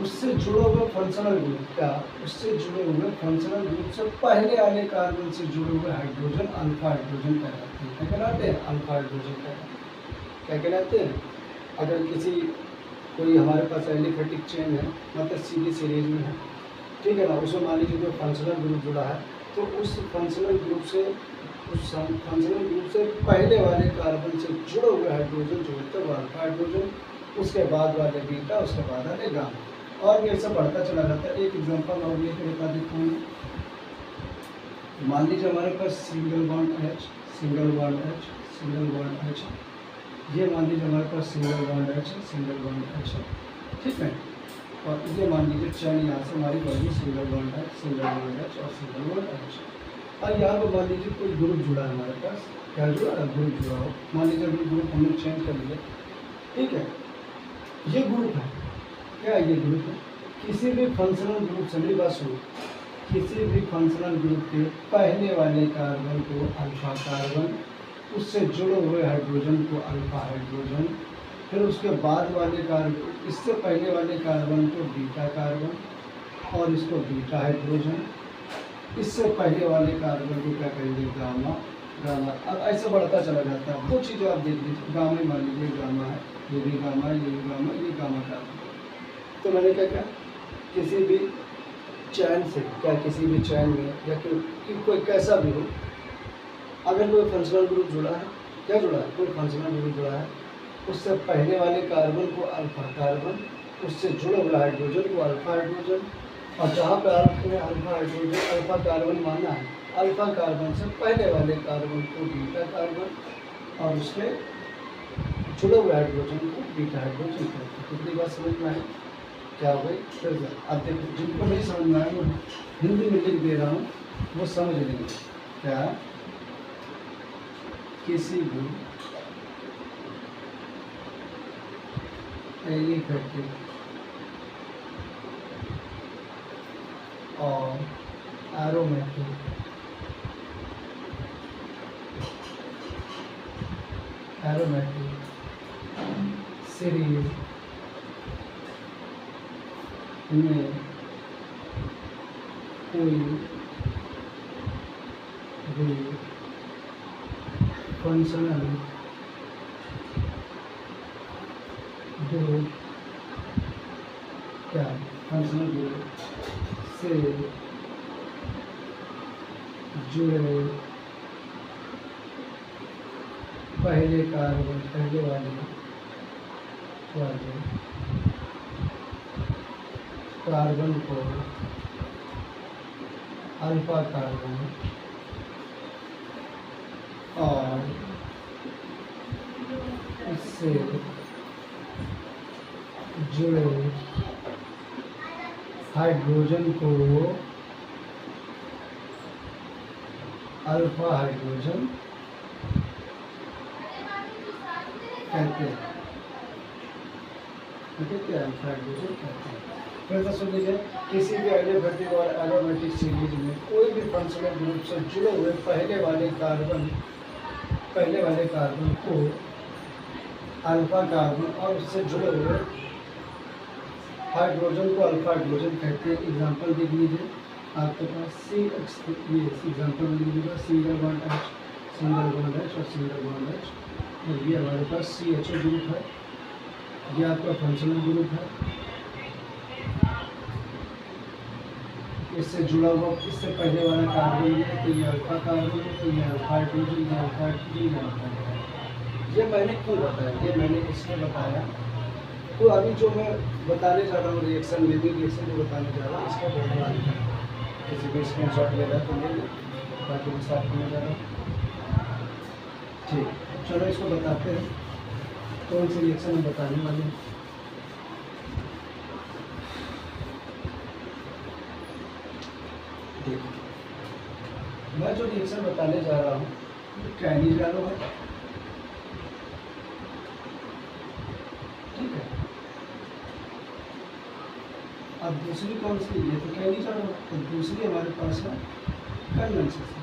उससे जुड़े हुए फंक्शनल ग्रुप, क्या उससे जुड़े हुए फंक्शनल ग्रुप से पहले आने कार्बन से जुड़े हुए हाइड्रोजन अल्फा हाइड्रोजन कहलाते हैं। क्या कहलाते हैं? अल्फा हाइड्रोजन कहलाते हैं। क्या कहलाते हैं? अगर कोई हमारे पास एलिफेटिक चेन है, मतलब सीधी सीरीज में है, ठीक है ना, उसमें मान लीजिए कोई फंक्शनल ग्रुप जुड़ा है, तो उस फंक्शनल ग्रुप से पहले वाले कार्बन से जुड़े हुए हाइड्रोजन जो होते हैं वो अल्फा हाइड्रोजन, उसके बाद वाले बीटा, उसके बाद वाले गामा, और भी ऐसा बढ़ता चला जाता है। एक एग्जांपल और लेकर बता देता हूँ। मान लीजिए हमारे पास single bond H, single bond H, single bond H, ये मान लीजिए हमारे पास सिंगल बॉन्ड H है, सिंगल बॉन्ड H है, ठीक है। और ये मान लीजिए चैन यहाँ से हमारी बनी single bond H, single bond H और सिंगल बॉन्ड H। और यहाँ पर मान लीजिए कोई ग्रुप जुड़ा है हमारे पास, क्या जुड़ा है, ग्रुप जुड़ा हो, मान लीजिए ग्रुप हमने चेंज कर लिया, ठीक है। ये ग्रुप है, क्या ये ग्रुप है, किसी भी फंक्शनल ग्रुप से, मेरी बात सुनो, किसी भी फंक्शनल ग्रुप के पहले वाले कार्बन को अल्फा कार्बन, उससे जुड़े हुए हाइड्रोजन को अल्फा हाइड्रोजन, फिर उसके बाद वाले कार्बन, इससे पहले वाले कार्बन को बीटा कार्बन और इसको बीटा हाइड्रोजन, इससे पहले वाले कार्बन को क्या कहेंगे, गामा गामा। अब ऐसे बढ़ता चला जाता है, वो चीज़ें आप देख लीजिए, गामा मान लीजिए गामा है, ये भी गामा, ये भी गामा, ये गामा कार्बन। तो मैंने क्या किया, किसी भी चैन से, क्या किसी भी चैन में या कोई कैसा भी हो, अगर कोई फंक्शनल ग्रुप जुड़ा है, क्या जुड़ा है, कोई फंक्शनल ग्रुप जुड़ा है, उससे पहले वाले कार्बन को अल्फा कार्बन, उससे जुड़े हुए हाइड्रोजन को अल्फा हाइड्रोजन, और जहाँ पे अल्फा हाइड्रोजन, अल्फा कार्बन माना है, अल्फा कार्बन से पहले वाले कार्बन को बीटा कार्बन और उसके जुड़े हुए हाइड्रोजन को बीटा हाइड्रोजन कहते हैं। कितनी बात समझ में आई, क्या हो गई, फिर से अब देखो, जिनको नहीं समझ में आए वो हिंदी में लिख दे रहा हूँ, वो समझ लेंगे। क्या, किसी भी एलिफेटिक और एरोमेटिक सीरीज में कोई भी फंक्शनल ग्रुप, क्या फंक्शनल ग्रुप से जुड़े पहले कार्बन, पहले वाले कार्बन को अल्फा कार्बन और इससे जुड़े हाइड्रोजन को अल्फा हाइड्रोजन कहते हैं, क्या अल्फा हाइड्रोजन कहते हैं। फिर तो सुन लीजिए, किसी भी एलिफेटिक और एरोमेटिक सीरीज में कोई भी फंक्शनल ग्रुप से जुड़े हुए पहले वाले कार्बन को अल्फा कार्बन और उससे जुड़े हुए हाइड्रोजन को अल्फा हाइड्रोजन कहते हैं। एग्जांपल देख लीजिए, आपके पास ये एग्जांपल लिख लीजिएगा, single bond H, single bond H और सिंगल बॉन्ड H, और ये हमारे पास CHO ग्रुप है, ये आपका फंक्शनल ग्रुप है, इससे जुड़ा हुआ, इससे पहले वाला कार्बन है, तो ये अल्फा कार्बन है, तो ये अल्फा हाइड्रोजन, ये अल्फा हाइड्रोजन, ये अल्फा हाइड्रोजन। ये मैंने क्यों बताया, ये मैंने इसलिए बताया, तो अभी जो मैं बताने जा रहा हूँ रिएक्शन में भी, रिएक्शन जो बताने जा रहा हूँ इसका बहुत बड़ा है, किसी भी स्क्रीनशॉट ले रहा है तो ले लो, बाकी मैं साफ करने जा रहा हूँ। ठीक, चलो इसको बताते हैं, कौन सी रिएक्शन हम बताने वाले हैं। देखो, मैं जो रिएक्शन बताने जा रहा हूँ कैनी जानो है, ठीक है। अब दूसरी कौन सी, ये तो कैनी जानो, तो दूसरी हमारे पास है कंडेंसेशन।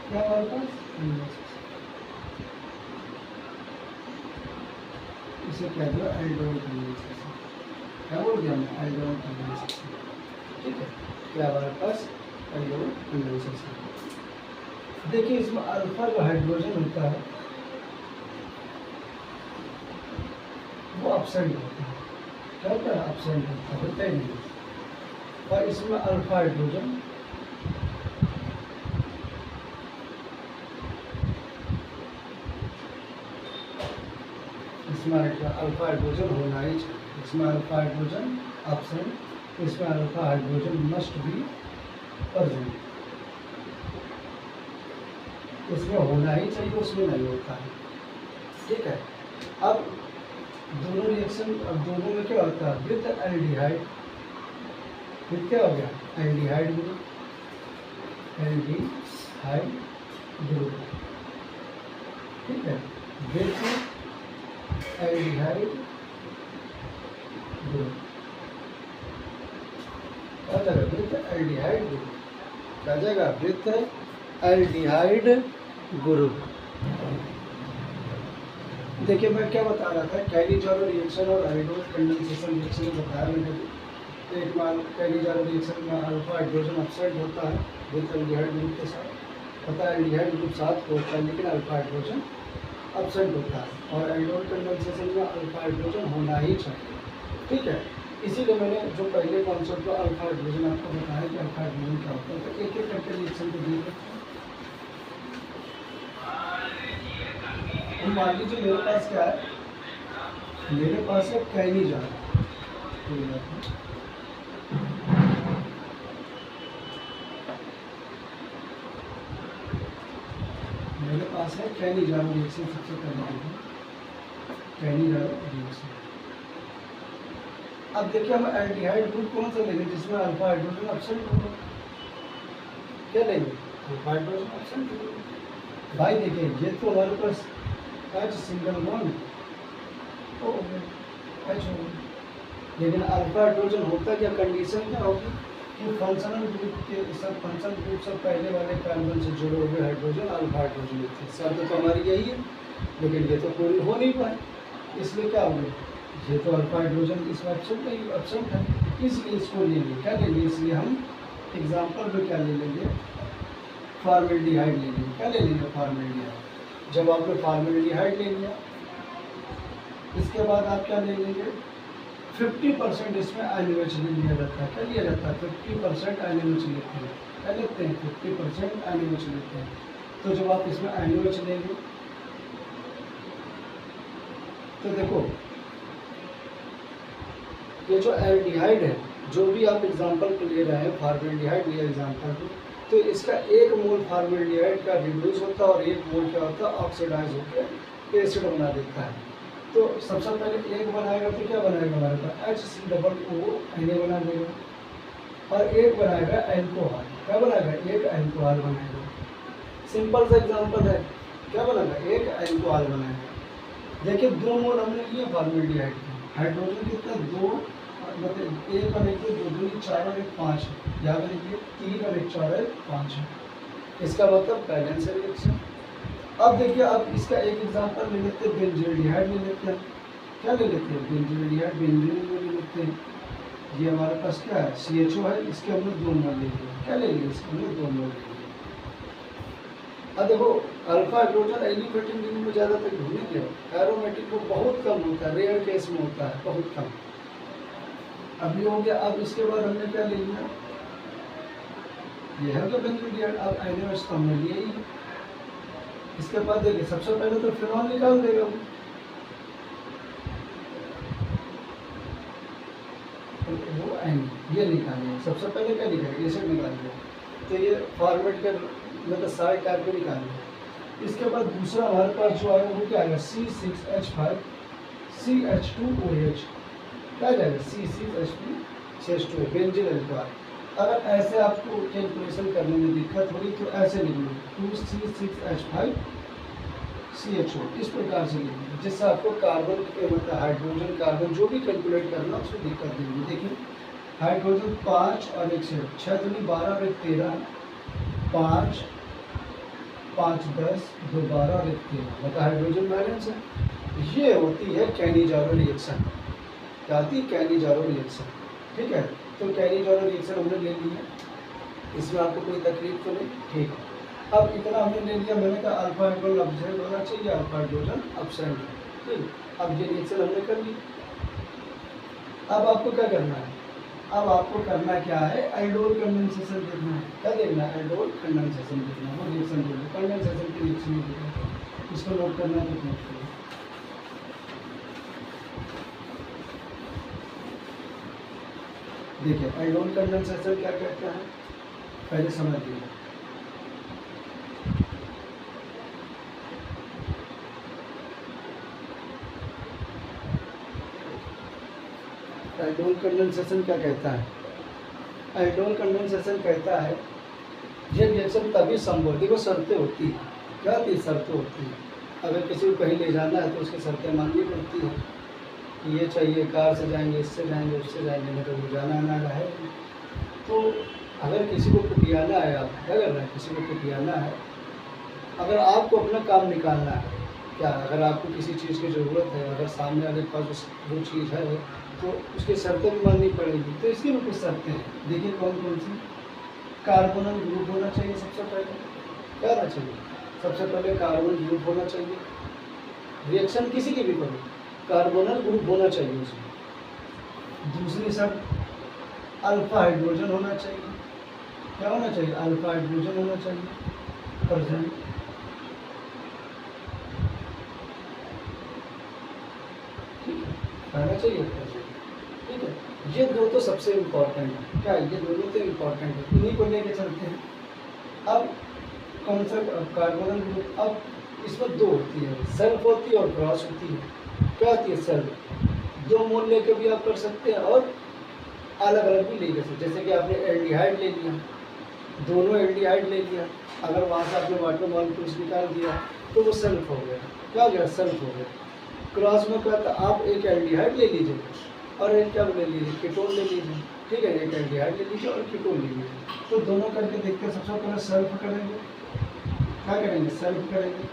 क्या हमारे पास कंडेंसेशन, इसे क्या दिया, एल्डोन कंडेंसेशन। क्या बोल दिया मैं, एल्डोन कंडेंसेशन, ठीक है। क्या हमारे पास एल्डोन कंडेंसेशन। देखिए इसमें अल्फा जो हाइड्रोजन होता है, अपसेंट होता है। क्या होता है? अपसेंट होता है, होता ही नहीं। और इसमें अल्फा हाइड्रोजन अल्फा हाइड्रोजन होना ही चाहिए। इसमें अल्फा हाइड्रोजन अपसेंट, इसमें alpha hydrogen must be present. इसमें होना ही चाहिए, उसमें नहीं होता है। ठीक है। अब दोनों रिएक्शन, अब दोनों में क्या होता है? विद एल्डिहाइड, फिर क्या हो गया? Aldehyde group, aldehyde group. ठीक है, विद एल्डिहाइड ग्रुप क्या जाएगा? विद एल्डिहाइड ग्रुप क्या जाएगा? With aldehyde group. देखिए मैं क्या बता रहा था, कैली-जॉरो रिएक्शन और आयोडोज कंडेंसेशन रिएक्शन बताया मैंने। एक बार कैली-जॉरो रिएक्शन में अल्फा हाइड्रोजन अपसेंट होता है विद एल्डिहाइड ग्रुप के साथ, पता है एल्डिहाइड ग्रुप साथ होता है लेकिन अल्फा हाइड्रोजन अपसेंट होता है। और आयोडोज कंडेंसेशन में अल्फा हाइड्रोजन होना ही चाहिए। ठीक है, इसीलिए मैंने जो पहले कॉन्सेप्ट को अल्फा हाइड्रोजन आपको बताया कि अल्फा हाइड्रोजन क्या होता है। तो एक एक करके रिएक्शन को देख लेते हैं। मान लीजिए मेरे पास क्या है? मेरे पास है कैली-जॉरो, मेरे पास है कैली-जॉरो रिएक्शन। सबसे पहले कैली-जॉरो रिएक्शन। अब देखिए हम एल्डिहाइड ग्रुप कौन सा लेंगे? जिसमें अल्फा हाइड्रोजन अपसेंट होगा। क्या लेंगे? अल्फा हाइड्रोजन अपसेंट होगा। भाई देखिए ये तो हमारे पास एच सिंगल बॉन्ड हो गया, एच हो गया, लेकिन अल्फा हाइड्रोजन होता क्या? कंडीशन क्या होगी कि फंक्शनल ग्रुप के सब फंक्शनल ग्रुप सब पहले वाले कार्बन से जुड़े हुए हाइड्रोजन अल्फा हाइड्रोजन लेते हैं। शर्त तो हमारी यही है, लेकिन ये तो पूरी हो नहीं पाए, इसलिए क्या हो गया? ये तो अल्फा हाइड्रोजन इसमें अपसेंट है, इसलिए इसको ले लेंगे। क्या लेंगे? इसलिए हम एग्जाम्पल में क्या ले लेंगे? फॉर्मेल्डिहाइड ले लेंगे। क्या ले लेंगे? फॉर्मेल्डिहाइड। जब आपने फॉर्मेल्डिहाइड ले लिया, इसके बाद आप क्या ले लेंगे? 50% इसमें NaOH ले लिया जाता है। क्या लिया जाता है? 50% NaOH लेते हैं। क्या लेते हैं? 50% NaOH लेते हैं। तो जब आप इसमें NaOH लेंगे तो देखो ये जो एल्डिहाइड है, जो भी आप एग्जांपल को ले रहे हैं, फॉर्मेल्डिहाइड लिया एग्जांपल को, तो इसका एक मोल फॉर्मेल्डिहाइड का रिड्यूस होता है और एक मोल क्या होता है? ऑक्सीडाइज होकर एसिड बना देता है। तो सबसे पहले एक बनाएगा तो क्या बनाएगा? हमारे पास HCOO Na बना देगा, और एक बनाएगा एल्कोहल। क्या बनाएगा? एक एल्कोहल बनाएगा। सिंपल सा एग्जांपल है, क्या बनाएगा? एक एल्कोहल बनाएगा। देखिए 2 मोल हमने लिए फॉर्मेल्डिहाइड के, हाइड्रोजन कितना? 2, मतलब 1 और 1 2 दूनी 4 और 1 5 है। याद रखिए 3 और 1 4 और 1 5 है। इसका मतलब बैलेंस रिएक्शन। अब देखिए अब इसका एक एग्जांपल ले लेते हैं, बेंजील्डिहाइड ले लेते हैं। क्या ले लेते हैं? बेंजील्डिहाइड, बेंजीन ले लेते हैं। ये हमारे पास क्या है? CHO है, इसके हमने 2 मोल ले लिए। क्या ले लिए? इसके हमने 2 मोल ले लिए। अब देखो अल्फा हाइड्रोजन एलिफेटिक रिंग में ज़्यादातर घूमेंगे, एरोमेटिक में बहुत कम होता है, रेयर केस में होता है, बहुत कम। अभी हो गया। अब इसके बाद हमने क्या ले लिया? ये है तो बेंजील्डिहाइड। अब NaOH तो हमने लिया ही। इसके बाद देखिए सबसे पहले तो फिनॉल निकाल देगा वो, ये निकालेगा। सबसे पहले क्या निकालेगा? एसिड निकालेगा। तो ये फॉर्मेट कर मतलब साइड टाइप पे निकालेगा। इसके बाद दूसरा हमारे पास जो आएगा वो क्या आएगा? C6H5 CH2OH। क्या जाएगा? C6H2 benzene alcohol. अगर ऐसे आपको कैलकुलेशन करने में दिक्कत होगी तो ऐसे लिख लो 2C6H5 CHO, इस प्रकार से लिखिए, जिससे आपको कार्बन के मतलब हाइड्रोजन कार्बन जो भी कैलकुलेट करना उसमें दिक्कत नहीं होगी। देखिए हाइड्रोजन 5 और 1 6 दूनी 12 और 1 13, 5 5 10 2 12 और 1 13, मतलब हाइड्रोजन बैलेंस है। ये होती है कैली-जॉरो रिएक्शन। क्या होती है? कैली-जॉरो रिएक्शन। ठीक है, तो कैली-जॉरो रिएक्शन हमने ले लिया, इसमें आपको कोई तकलीफ तो नहीं। ठीक है, अब इतना हमने ले लिया। मैंने कहा अल्फा हाइड्रोजन अपसेंट होना चाहिए, अल्फा हाइड्रोजन अपसेंट है। ठीक, अब ये रिएक्शन हमने कर ली। अब आपको क्या करना है, अब आपको करना क्या है, एल्डोल कंडेंसेशन देखना है। क्या देखना है, एल्डोल कंडेंसेशन देखना है। वो रिएक्शन देखना, कंडेंसेशन की रिएक्शन देखना है। इसको नोट करना है तो नोट करो। देखिए एल्डोल कंडेंसेशन क्या कहता है, पहले समझ लीजिए। एल्डोल कंडेंसेशन क्या कहता है, एल्डोल कंडेंसेशन कहता है ये रिएक्शन तभी संभव होती है, वो शर्तें होती है। क्या होती है, शर्तें होती है। अगर किसी को कहीं ले जाना है तो उसकी शर्तें माननी पड़ती है कि ये चाहिए, कार से जाएंगे, इससे जाएंगे, उससे जाएंगे, नहीं तो वो जाना आना है। तो अगर किसी को कुटियाना है, आप क्या कर रहे हैं, किसी को कुटियाना है, अगर आपको अपना काम निकालना है, क्या अगर आपको किसी चीज़ की ज़रूरत है, अगर सामने वाले के पास वो चीज़ है तो उसकी शर्तें भी माननी पड़ेगी। तो इसकी भी कुछ शर्तें हैं, देखिए कौन कौन सी। कार्बोनल ग्रुप होना चाहिए सबसे पहले। क्या होना चाहिए, सबसे पहले कार्बन ग्रुप होना चाहिए। रिएक्शन किसी की भी करो, कार्बोनल ग्रुप होना चाहिए उसमें। दूसरी शर्त अल्फा हाइड्रोजन होना चाहिए। क्या होना चाहिए, अल्फा हाइड्रोजन होना चाहिए प्रेजेंट। रहना चाहिए प्रेजेंट, ठीक है। ये दो तो सबसे इम्पोर्टेंट है। क्या ये दोनों तो इम्पोर्टेंट है, इन्हीं को लेके चलते हैं। अब कौन सा कार्बोनल ग्रुप, अब इसमें दो होती है, सेल्फ होती है और क्रॉस होती है। क्या होती है, सेल्फ 2 मोल लेके भी आप कर सकते हैं और अलग अलग भी ले सकते। जैसे कि आपने एल्डिहाइड ले लिया, दोनों एल्डिहाइड ले लिया, अगर वहाँ से आपने वाटर मॉलिक्यूल्स निकाल दिया तो वो सेल्फ हो गया। क्या हो गया, सेल्फ हो गया। क्रॉस में क्या था, आप एक एल्डिहाइड ले लीजिए और एक क्या ले लीजिए, कीटोन ले लीजिए, ठीक है। एक एल्डिहाइड ले लीजिए और कीटोन ले लीजिए। तो दोनों करके देखते हैं। सबसे पहले सेल्फ करेंगे, क्या करेंगे, सेल्फ करेंगे,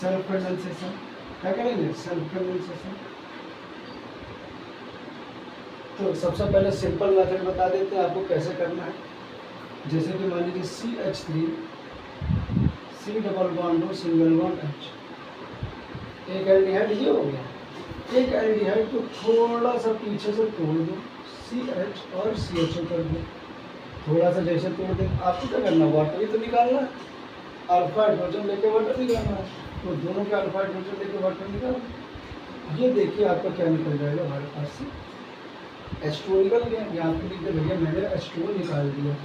सेल्फ कंडेंसेशन। क्या करेंगे, सेल्फ कंडेंसेशन। तो सबसे पहले सिंपल मेथड बता देते हैं आपको कैसे करना है। जैसे कि मान लीजिए CH3 C डबल बॉन्ड हो, सिंगल बॉन्ड H, एक एल्डिहाइड ये हो गया। एक एल्डिहाइड को थोड़ा सा पीछे से तोड़ दो, CH और CHO कर दो। थोड़ा सा जैसे तोड़ दें, आपको क्या करना, वाटर ही तो निकालना है, अल्फा हाइड्रोजन लेके वाटर निकालना है। तो दोनों का अल्फा हाइड्रोजन लेके वाटर निकालना। ये देखिए आपका क्या निकल जाएगा, हमारे पास से H2O निकल गया। यहाँ पे लिख दे भैया मैंने H2O निकाल दिया।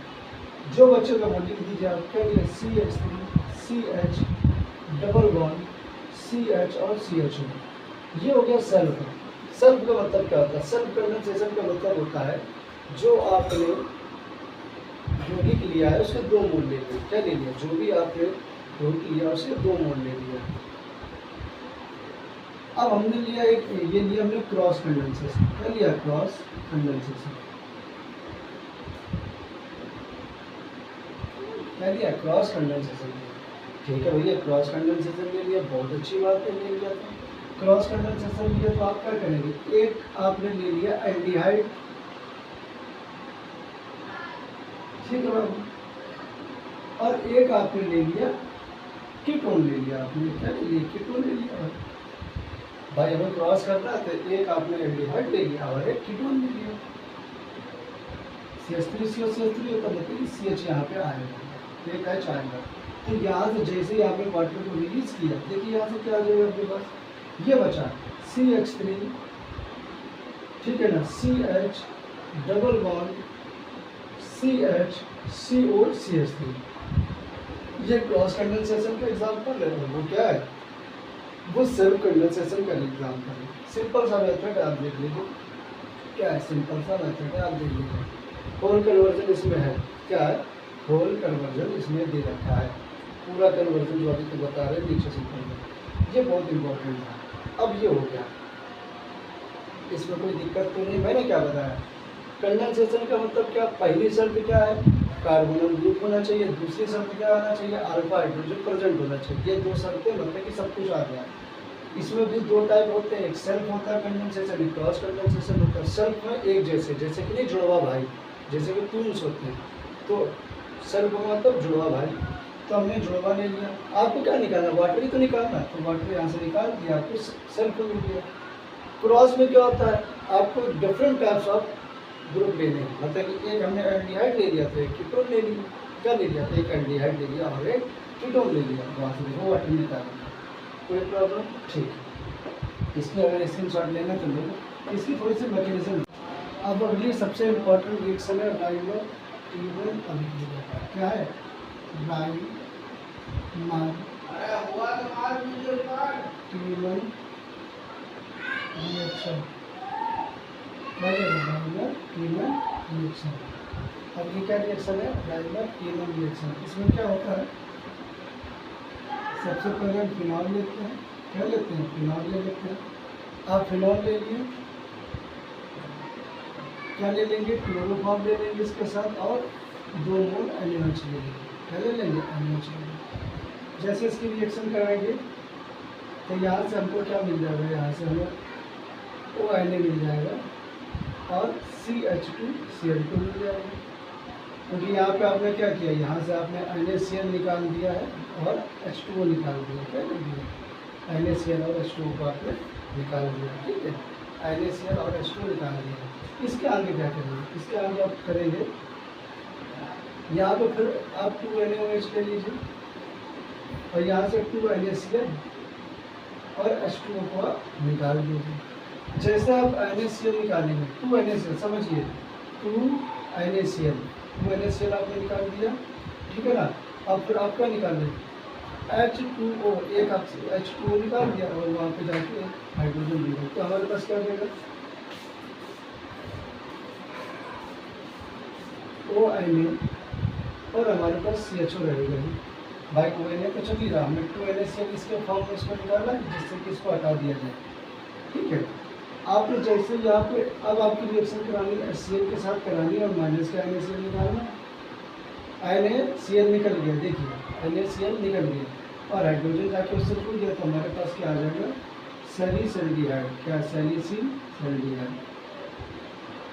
जो बच्चों का वो लिख दीजिए आप, क्या लिखे, CH3 CH double bond CH और CHO। ये हो गया सेल्फ। सेल्फ का मतलब क्या होता है, सेल्फ कंडेंसेशन का मतलब होता है जो आपने यौगिक लिया है उसके 2 मोल ले लिया। क्या ले लिया, जो भी आपने यौगिक लिया उसके 2 मोल ले लिया। अब हमने लिया एक, ये लिया हमने क्रॉस कंडेंसेशन। क्या लिया, क्रॉस कंडेंसेशन। क्या लिया, क्रॉस कंडेंसेशन। ठीक है भैया, क्रॉस कंडेंसेशन ले लिया, बहुत अच्छी बात है, ले लिया। तो क्रॉस कंडेंसेशन लिया तो आप क्या करेंगे, एक आपने ले लिया एल्डिहाइड, ठीक है बाबू, और एक आपने ले लिया कीटोन ले लिया। आपने क्या ले लिया, कीटोन ले लिया। भाई हमें क्रॉस करना है तो एक आपने एल्डिहाइड ले लिया और एक कीटोन ले लिया। CH3 CH3 होता है, CH यहाँ पे आएगा, एक H आएगा। तो यहाँ से जैसे ही आपने वाटर को रिलीज किया, देखिए यहाँ से क्या आ जाएगा आपके पास, ये बचा CH3, ठीक है ना, CH double bond CH CO CH3। ये क्रॉस कंडेंसेशन का एग्जाम्पल है। वो क्या है, वो सेल्फ कंडेंसेशन का एग्जाम्पल है। सिंपल सा मेथड आप देख लीजिए, क्या है, सिंपल सा मेथड है, आप देख लीजिए। होल कन्वर्जन इसमें है, क्या है, होल कन्वर्जन इसमें दे रखा है। पूरा कन्वर्जन जो अभी तक बता रहे हैं नीचे से ऊपर, ये बहुत इंपॉर्टेंट है। अब ये हो गया, इसमें कोई दिक्कत तो नहीं। मैंने क्या बताया, कंडेंसेशन का मतलब क्या, पहली शर्त क्या है, कार्बोनल ग्रुप होना चाहिए। दूसरी शर्त क्या होना चाहिए, अल्फा हाइड्रोजन प्रेजेंट होना चाहिए। ये 2 शर्तें मतलब कि सब कुछ आ गया। इसमें भी 2 टाइप होते हैं, एक सेल्फ होता है कंडेंसेशन, एक क्रॉस कंडेंसेशन होता है। सेल्फ में एक जैसे, जैसे कि नहीं जुड़वा भाई, जैसे कि ट्विन्स होते हैं, तो सेल्फ का मतलब जुड़वा भाई। तो हमने जुड़वा ले लिया। आपको क्या निकालना, वाटर ही तो निकालना, तो वाटर यहाँ से निकाल दिया, आपको सेल्फ मिल गया। क्रॉस में क्या होता है, आपको डिफरेंट टाइप्स ऑफ ग्रुप लेने हैं। मतलब एक हमने एल्डिहाइड ले लिया तो एक कीटोन ले लिया, क्या ले लिया, एक एल्डिहाइड ले लिया और एक कीटोन ले लिया, वहाँ से देखो वाटर निकालना, कोई प्रॉब्लम? ठीक है, इसमें अगर स्क्रीनशॉट लेना तो लो, इसकी थोड़ी सी मैकेनिज्म। अब अगली सबसे इम्पोर्टेंट रिएक्शन है राइबोटीवन अभिक्रिया। क्या है? राइबोटीवन रिएक्शन, राइबोटीवन रिएक्शन। अब ये क्या रिएक्शन है? राइबोटीवन रिएक्शन। इसमें क्या होता है, सबसे पहले हम फिनॉल लेते हैं, क्या लेते हैं? फिनॉल ले लेते हैं। आप फिनॉल ले लिए, क्या ले लेंगे? क्लोरोफॉर्म ले लेंगे इसके साथ और 2 मोल NaOH ले लेंगे, क्या ले लेंगे? NaOH ले लेंगे। जैसे इसकी रिएक्शन कराएंगे तो यहाँ से हमको क्या मिल जाएगा? यहाँ से हमें ONA मिल जाएगा और CH2Cl2 मिल जाएगा, क्योंकि यहाँ पे आपने क्या किया, यहाँ से आपने NaCl निकाल दिया है और H2O निकाल दिया, क्या कर दिया? NaCl और H2O को आपने निकाल दिया, ठीक है, NaCl और H2O निकाल दिया। इसके आगे क्या करेंगे? इसके आगे आप करेंगे, यहाँ पे फिर आप 2 NaOH ले लीजिए और यहाँ से 2 NaCl और H2O को आप निकाल दीजिए। जैसे आप NaCl निकालेंगे, 2 NaCl, समझिए 2 NaCl आपने निकाल दिया, ठीक है ना। अब फिर आप क्या निकाल लें? H2O, एक आप H2O निकाल दिया और वहाँ पे जाके हाइड्रोजन दिया, तो हमारे पास क्या देगा? ONA और हमारे पास CHO रहेगा ही। भाई ONA तो चल ही रहा, हमने 2 NaCl इसके फॉर्म में इसको निकाला जिससे कि इसको हटा दिया जाए, ठीक है। आपने जैसे यहाँ पे अब आपकी रिएक्शन करानी है, HCl के साथ करानी है और माइनस का NaCl निकालना। NaCl निकल गया, देखिए NaCl निकल गया और हाइड्रोजन जाके उससे रुक गया, तो हमारे पास क्या आ जाएगा? सैलिसिल्डिहाइड। क्या? सैलिसिल्डिहाइड।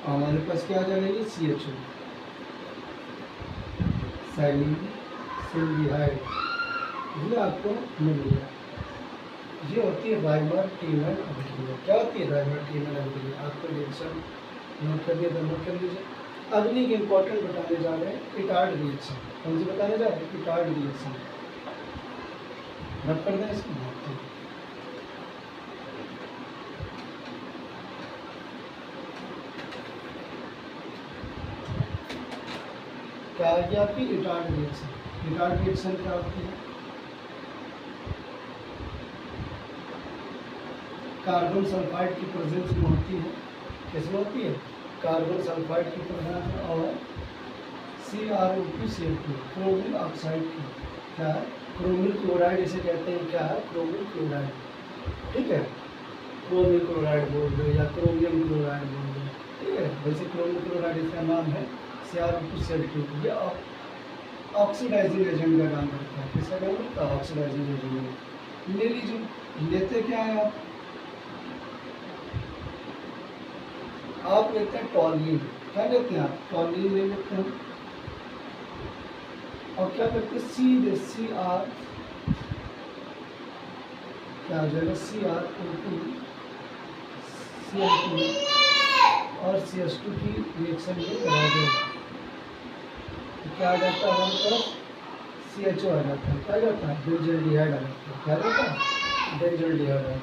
हमारे पास क्या आ जाएगा? ये CHO, सैलिसिल्डिहाइड, ये आपको मिल गया। ये होती है राइबोटीवन अभिक्रिया। क्या होती है राइबोटीवन अभिक्रिया? आपको रिएक्शन नोट कर दिया तो नोट कर लीजिए। अगली एक इम्पोर्टेंट बताने जा रहे हैं, इटार्ड रिएक्शन। कौन सी बताने जा रहे हैं? Etard reaction. नोट कर दें इसको, क्या है आपकी इटार्ड रिएक्शन? इटार्ड रिएक्शन क्या होती है? कार्बन सल्फाइड की प्रेजेंस में होती है। किसमें होती है? कार्बन सल्फाइड की प्रेजेंस और CrO2Cl2, क्रोमिल ऑक्साइड की। क्या है? क्रोमिल क्लोराइड इसे कहते हैं। क्या है? क्रोमिल क्लोराइड, ठीक है। क्रोमिल क्लोराइड बोल दो या क्रोमियम क्लोराइड बोल दो, ठीक है। वैसे क्रोमिल क्लोराइड इसका नाम है, CrO2Cl2। ये ऑक्सीडाइजिंग एजेंट का काम करता है। किसका काम करता है? Oxidizing agent. ले लीजिए, लेते क्या है आप लेते हैं टॉल्यून। क्या लेते हैं आप? टॉल्यून ले लेते हैं और क्या करते हैं? CR, क्या हो जाएगा? CrO2 Cl2 और CH2 की रिएक्शन ये करा देगा, तो क्या आ जाता है हमारे पास? CHO आ जाता है। क्या आ जाता है? बेंजल्डिहाइड आ जाता है। क्या आ जाता है? बेंजल्डिहाइड आ जाता है।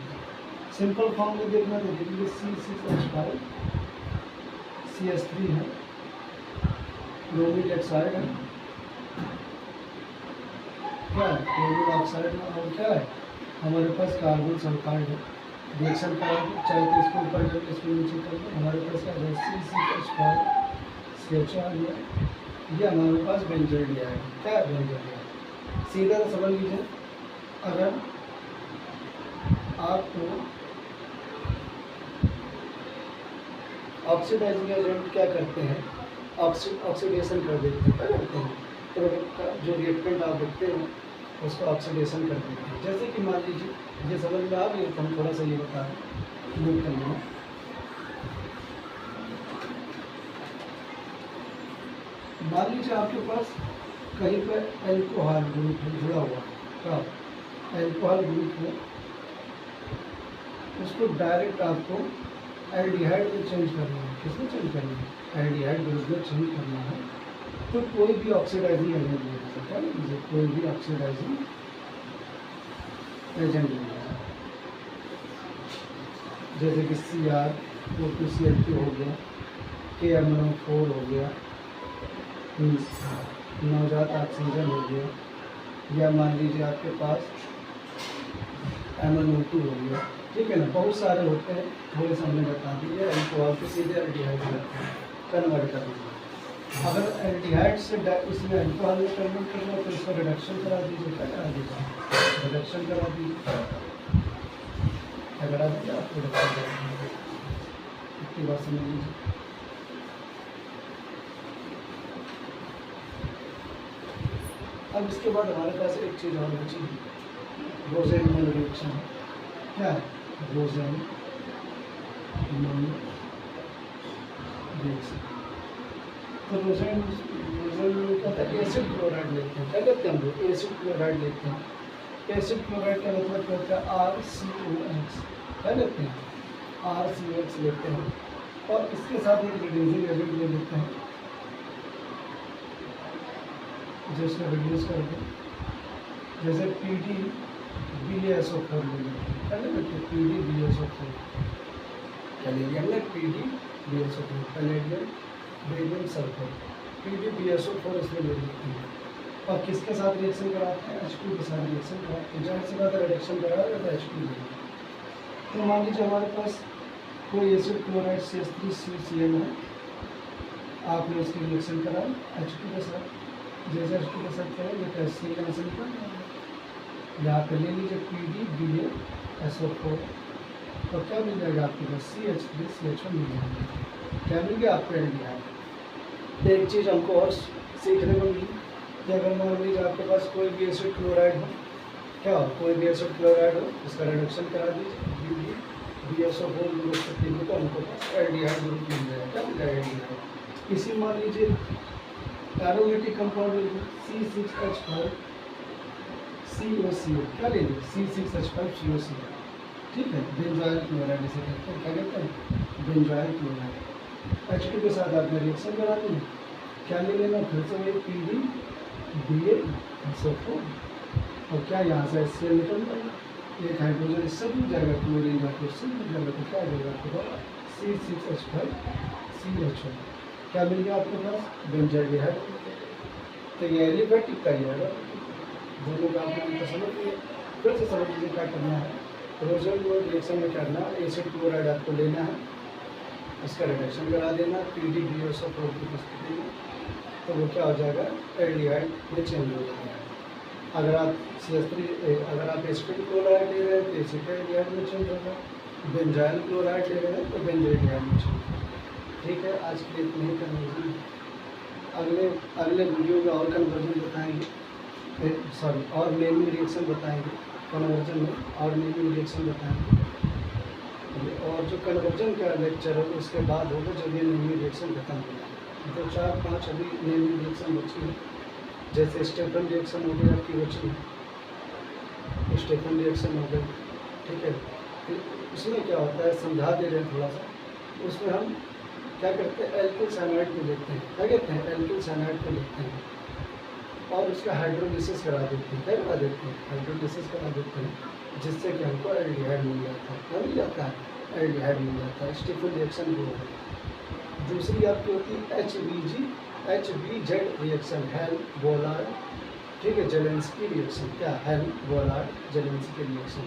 सिंपल फॉर्म में देखना तो देखिए C6H5 CH3 है, क्रोमिक ऑक्साइड है, क्या है? क्रोमिक ऑक्साइड है और क्या है? हमारे पास कार्बन सल्फाइड है। रिएक्शन का चाहे तो इसको ऊपर कर इसको नीचे कर दो, हमारे पास क्या है? C6H5 CHO आ गया। ये हमारे पास बेंजल्डिहाइड है। क्या है? बेंजल्डिहाइड। सीधा तो समझ लीजिए, अगर आपको ऑक्सीडाइजिंग एजेंट क्या करते हैं? ऑक्सीडेशन कर देते हैं। क्या करते हैं? तो जो रिएक्टेंट आप देखते हैं उसको ऑक्सीडेशन कर देते हैं। जैसे कि मान लीजिए, ये समझ में आ गई, तो हम थोड़ा सा ये बता रहे हैं, नोट कर लेना। मान लीजिए आपके पास कहीं पर एल्कोहल ग्रुप जुड़ा हुआ है। क्या? एल्कोहल ग्रुप में उसको डायरेक्ट आपको एल्डिहाइड में चेंज करना है। किसमें चेंज करना है? एल्डिहाइड ग्रुप में चेंज करना है। तो कोई भी ऑक्सीडाइजिंग एजेंट ले सकता है, कोई भी ऑक्सीडाइजिंग एजेंट ले सकता है, जैसे कि CrO2Cl2 हो गया, KMnO4 हो गया, नवजात ऑक्सीजन हो गया, या मान लीजिए आपके पास MnO2 हो गया, ठीक है ना। बहुत सारे होते हैं, थोड़े से हमने बता दिए। अल्कोहल को सीधे एल्डिहाइड करते हैं, कन्वर्ट करते हैं। अगर एल्डिहाइड से इसमें अल्कोहल में कन्वर्ट करना है तो इसका रिडक्शन करा दीजिए। क्या करा दीजिए? रिडक्शन करा दीजिए। क्या करा दीजिए? आप रिडक्शन करा दीजिए। इतनी बात समझ लीजिए। अब इसके बाद हमारे पास एक चीज़ और बची है, रोज़ेन रिएक्शन है। क्या है? रोज़ेन रिएक्शन। तो रोज़ेन क्या होता है? एसिड क्लोराइड लेते हैं। क्या लेते हैं हम लोग? एसिड क्लोराइड लेते हैं। एसिड क्लोराइड का मतलब क्या होता है? RCOX। क्या लेते हैं? RCOX लेते हैं, और इसके साथ एक रिड्यूसिंग एजेंट ले लेते हैं, जिसको रिड्यूस करके, जैसे PDBSO4 ले लेते हैं। क्या ले लेते हैं? PDBSO4। क्या ले लिया हमने? PDBSO4, palladium barium sulphur. PDBSO4 इसमें ले लेते हैं, और किसके साथ रिएक्शन कराते हैं? H2 के साथ रिएक्शन कराते हैं। जाहिर सी बात है, रिडक्शन कराया तो H2 लेंगे। तो मान लीजिए हमारे पास कोई एसिड क्लोराइड CH3CCl है, आपने उसकी रिएक्शन कराई H2 के साथ। जैसे H2 के साथ करेंगे तो HCl यहाँ से निकल जाएगा। यहाँ पे ले लीजिए PDBSO4, तो क्या मिल जाएगा आपके पास? CH3CH1 मिल जाएगा। क्या मिल गया आपको? एल्डिहाइड। एक चीज़ हमको और सीखने को मिली कि अगर मान लीजिए आपके पास कोई भी एसिड क्लोराइड हो, क्या हो? कोई भी एसिड क्लोराइड हो, इसका रिडक्शन करा दीजिए PDBSO4 ग्रुप से पीने, तो हमको एल्डिहाइड ग्रुप मिल जाएगा। क्या मिल जाएगा? एल्डिहाइड। इसी मान लीजिए एरोमेटिक कंपाउंड C6H5 COCl। क्या ले लीजिए? C6H5 COCl, ठीक है। बेंजोइल क्लोराइड इसे कहते हैं। क्या कहते हैं? Benzoyl chloride. H2 के साथ आपने रिएक्शन करा दी। क्या ले लेना? फिर से वही PDBSO4, और क्या यहाँ से HCl निकल जाएगा। एक हाइड्रोजन इससे मिल जाएगा, क्लोरीन जाके उससे मिल जाएगा, तो क्या हो जाएगा आपके पास? C6H5 CH1। क्या मिल गया आपके पास? बेंजोइल्डिहाइड। तो ये एलिफेटिक का ही है, दोनों का आपने अंतर समझ लिया। फिर से समझ लीजिए क्या करना है। रोज़ेन रिएक्शन में करना, एसिड क्लोराइड आपको लेना है, इसका रिडक्शन करा देना PDBSO4 की स्थिति में, तो वो क्या हो जाएगा? एल्डिहाइड में चेंज हो जाएगा। अगर आप अगर आप एसिटिक क्लोराइड ले रहे हैं तो एसिटाइड में चेंज होगा। बेंजाइल क्लोराइड ले रहे हैं तो बेंजोइल्डिहाइड में चेंज होगा। ठीक है, आज के लिए इतना ही करना है। अगले वीडियो में और कन्वर्जन बताएंगे, और नेमिंग रिएक्शन बताएंगे। कन्वर्जन में और नेमिंग रिएक्शन बताएंगे, और जो कन्वर्जन का लेक्चर है उसके बाद होगा जब ये नेमिंग रिएक्शन खत्म हो जाए। तो 4-5 अभी नेमिंग रिएक्शन बची है, जैसे स्टेफन रिएक्शन हो गई आपकी बची है, स्टेफन रिएक्शन हो गई, ठीक है। तो उसमें क्या होता है, समझा दे रहे हैं थोड़ा सा। उसमें हम क्या करते हैं? एल्किल साइनाइड को लेते हैं। क्या कहते हैं? एल्किल साइनाइड को लेते हैं, और उसका हाइड्रोलिसिस करा देते हैं। क्या करा देते हैं? हाइड्रोलिसिस करा देते हैं, जिससे कि हमको एल्डिहाइड मिल जाता है। क्या मिल जाता है? एल्डिहाइड मिल जाता है। स्टेफन रिएक्शन वो है। दूसरी आपकी होती है HBZ रिएक्शन, हेल्म बोलार्ड, ठीक है, जेलेंस्की रिएक्शन। क्या? Hell Volhard Zelinsky reaction.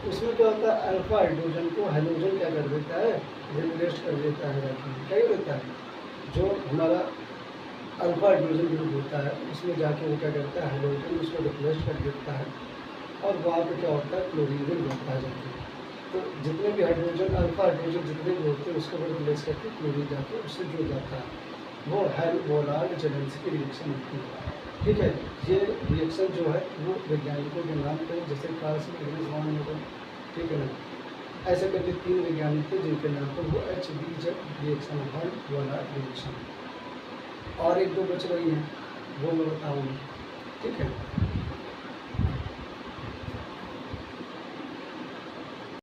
उसमें क्या होता है? अल्फा हाइड्रोजन को हाइड्रोजन क्या कर देता है? रिप्लेस कर देता है। क्या होता है? जो हमारा अल्फा हाइड्रोजन ग्रुप होता है उसमें जाके वो क्या करता है? हाइड्रोजन उसको रिप्लेस कर देता है, और वहाँ पे क्या होता है? क्लोरीन बनता है जाके। तो जितने भी हाइड्रोजन, अल्फा हाइड्रोजन जितने भी होते हैं उसको वो रिप्लेस करके क्लोरीन जाके उससे जुड़ जाता है। वो हेल्म बोलार्ड जेलेंस्की रिएक्शन होती है। ठीक है, ये रिएक्शन जो है वो वैज्ञानिकों के नाम पे, जैसे कार्ल्स मैग्नीज हो गए, ठीक है ना, ऐसे करके 3 वैज्ञानिक थे जिनके नाम पर वो HBZ reaction, Hell Volhard reaction. और 1-2 बच रही हैं, वो मैं बताऊँगी, ठीक है।